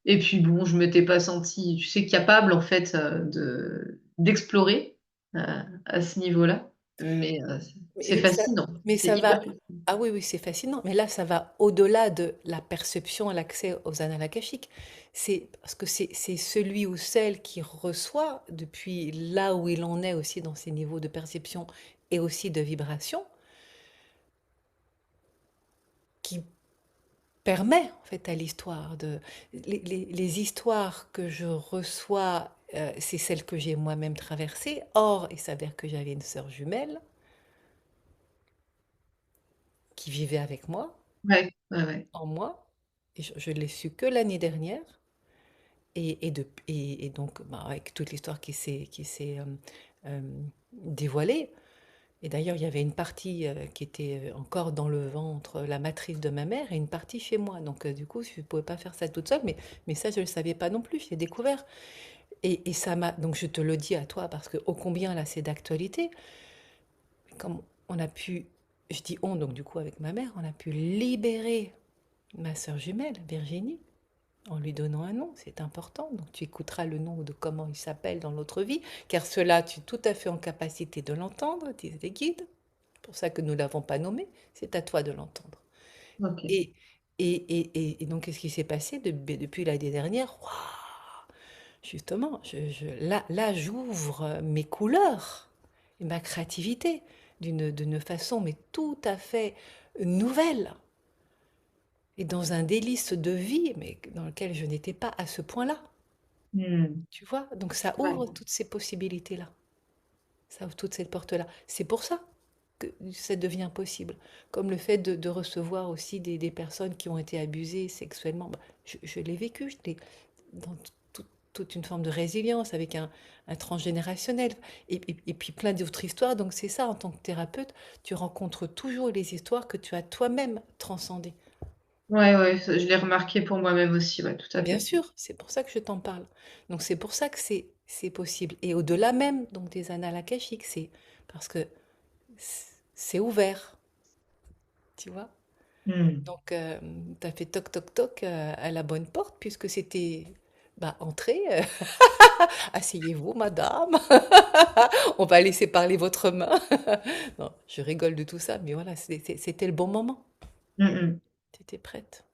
S2: et puis bon, je m'étais pas sentie, tu sais, capable, en fait, d'explorer, à ce niveau-là. Mais c'est
S1: Mais ça,
S2: fascinant,
S1: mais
S2: c'est
S1: ça va.
S2: hyper fascinant.
S1: Ah oui, oui, c'est fascinant. Mais là, ça va au-delà de la perception, l'accès aux annales akashiques. C'est parce que c'est celui ou celle qui reçoit, depuis là où il en est aussi dans ses niveaux de perception et aussi de vibration, qui permet en fait à l'histoire de les histoires que je reçois, c'est celles que j'ai moi-même traversées. Or, il s'avère que j'avais une sœur jumelle qui vivait avec moi,
S2: Ouais, ouais, ouais.
S1: en moi, et je l'ai su que l'année dernière. Et donc, bah, avec toute l'histoire qui s'est dévoilée. Et d'ailleurs, il y avait une partie qui était encore dans le ventre, la matrice de ma mère, et une partie chez moi. Donc, du coup, je ne pouvais pas faire ça toute seule, mais ça, je ne le savais pas non plus. J'ai découvert. Et ça m'a. Donc, je te le dis à toi, parce que ô combien là, c'est d'actualité. Comme on a pu. Je dis on, donc du coup, avec ma mère, on a pu libérer ma sœur jumelle, Virginie, en lui donnant un nom, c'est important. Donc tu écouteras le nom de comment il s'appelle dans l'autre vie, car cela, tu es tout à fait en capacité de l'entendre, disent les guides. C'est pour ça que nous ne l'avons pas nommé, c'est à toi de l'entendre.
S2: Ok.
S1: Et, et donc, qu'est-ce qui s'est passé depuis l'année dernière? Waouh. Justement, là, j'ouvre mes couleurs et ma créativité d'une façon, mais tout à fait nouvelle et dans un délice de vie, mais dans lequel je n'étais pas à ce point-là.
S2: Hmm.
S1: Tu vois? Donc ça
S2: Ouais.
S1: ouvre toutes ces possibilités-là. Ça ouvre toutes ces portes-là. C'est pour ça que ça devient possible. Comme le fait de recevoir aussi des personnes qui ont été abusées sexuellement. Bah, je l'ai vécu, je l'ai dans toute une forme de résilience avec un transgénérationnel. Et puis plein d'autres histoires. Donc c'est ça, en tant que thérapeute, tu rencontres toujours les histoires que tu as toi-même transcendées.
S2: Ouais, ouais, je l'ai remarqué pour moi-même aussi, ouais, tout à
S1: Bien
S2: fait.
S1: sûr, c'est pour ça que je t'en parle. Donc c'est pour ça que c'est possible. Et au-delà même donc des annales akashiques, c'est parce que c'est ouvert, tu vois.
S2: Hmm.
S1: Donc tu as fait toc toc toc à la bonne porte puisque c'était bah entrez, asseyez-vous madame. On va laisser parler votre main. Non, je rigole de tout ça, mais voilà, c'était le bon moment.
S2: Hmm, hmm.
S1: Tu étais prête.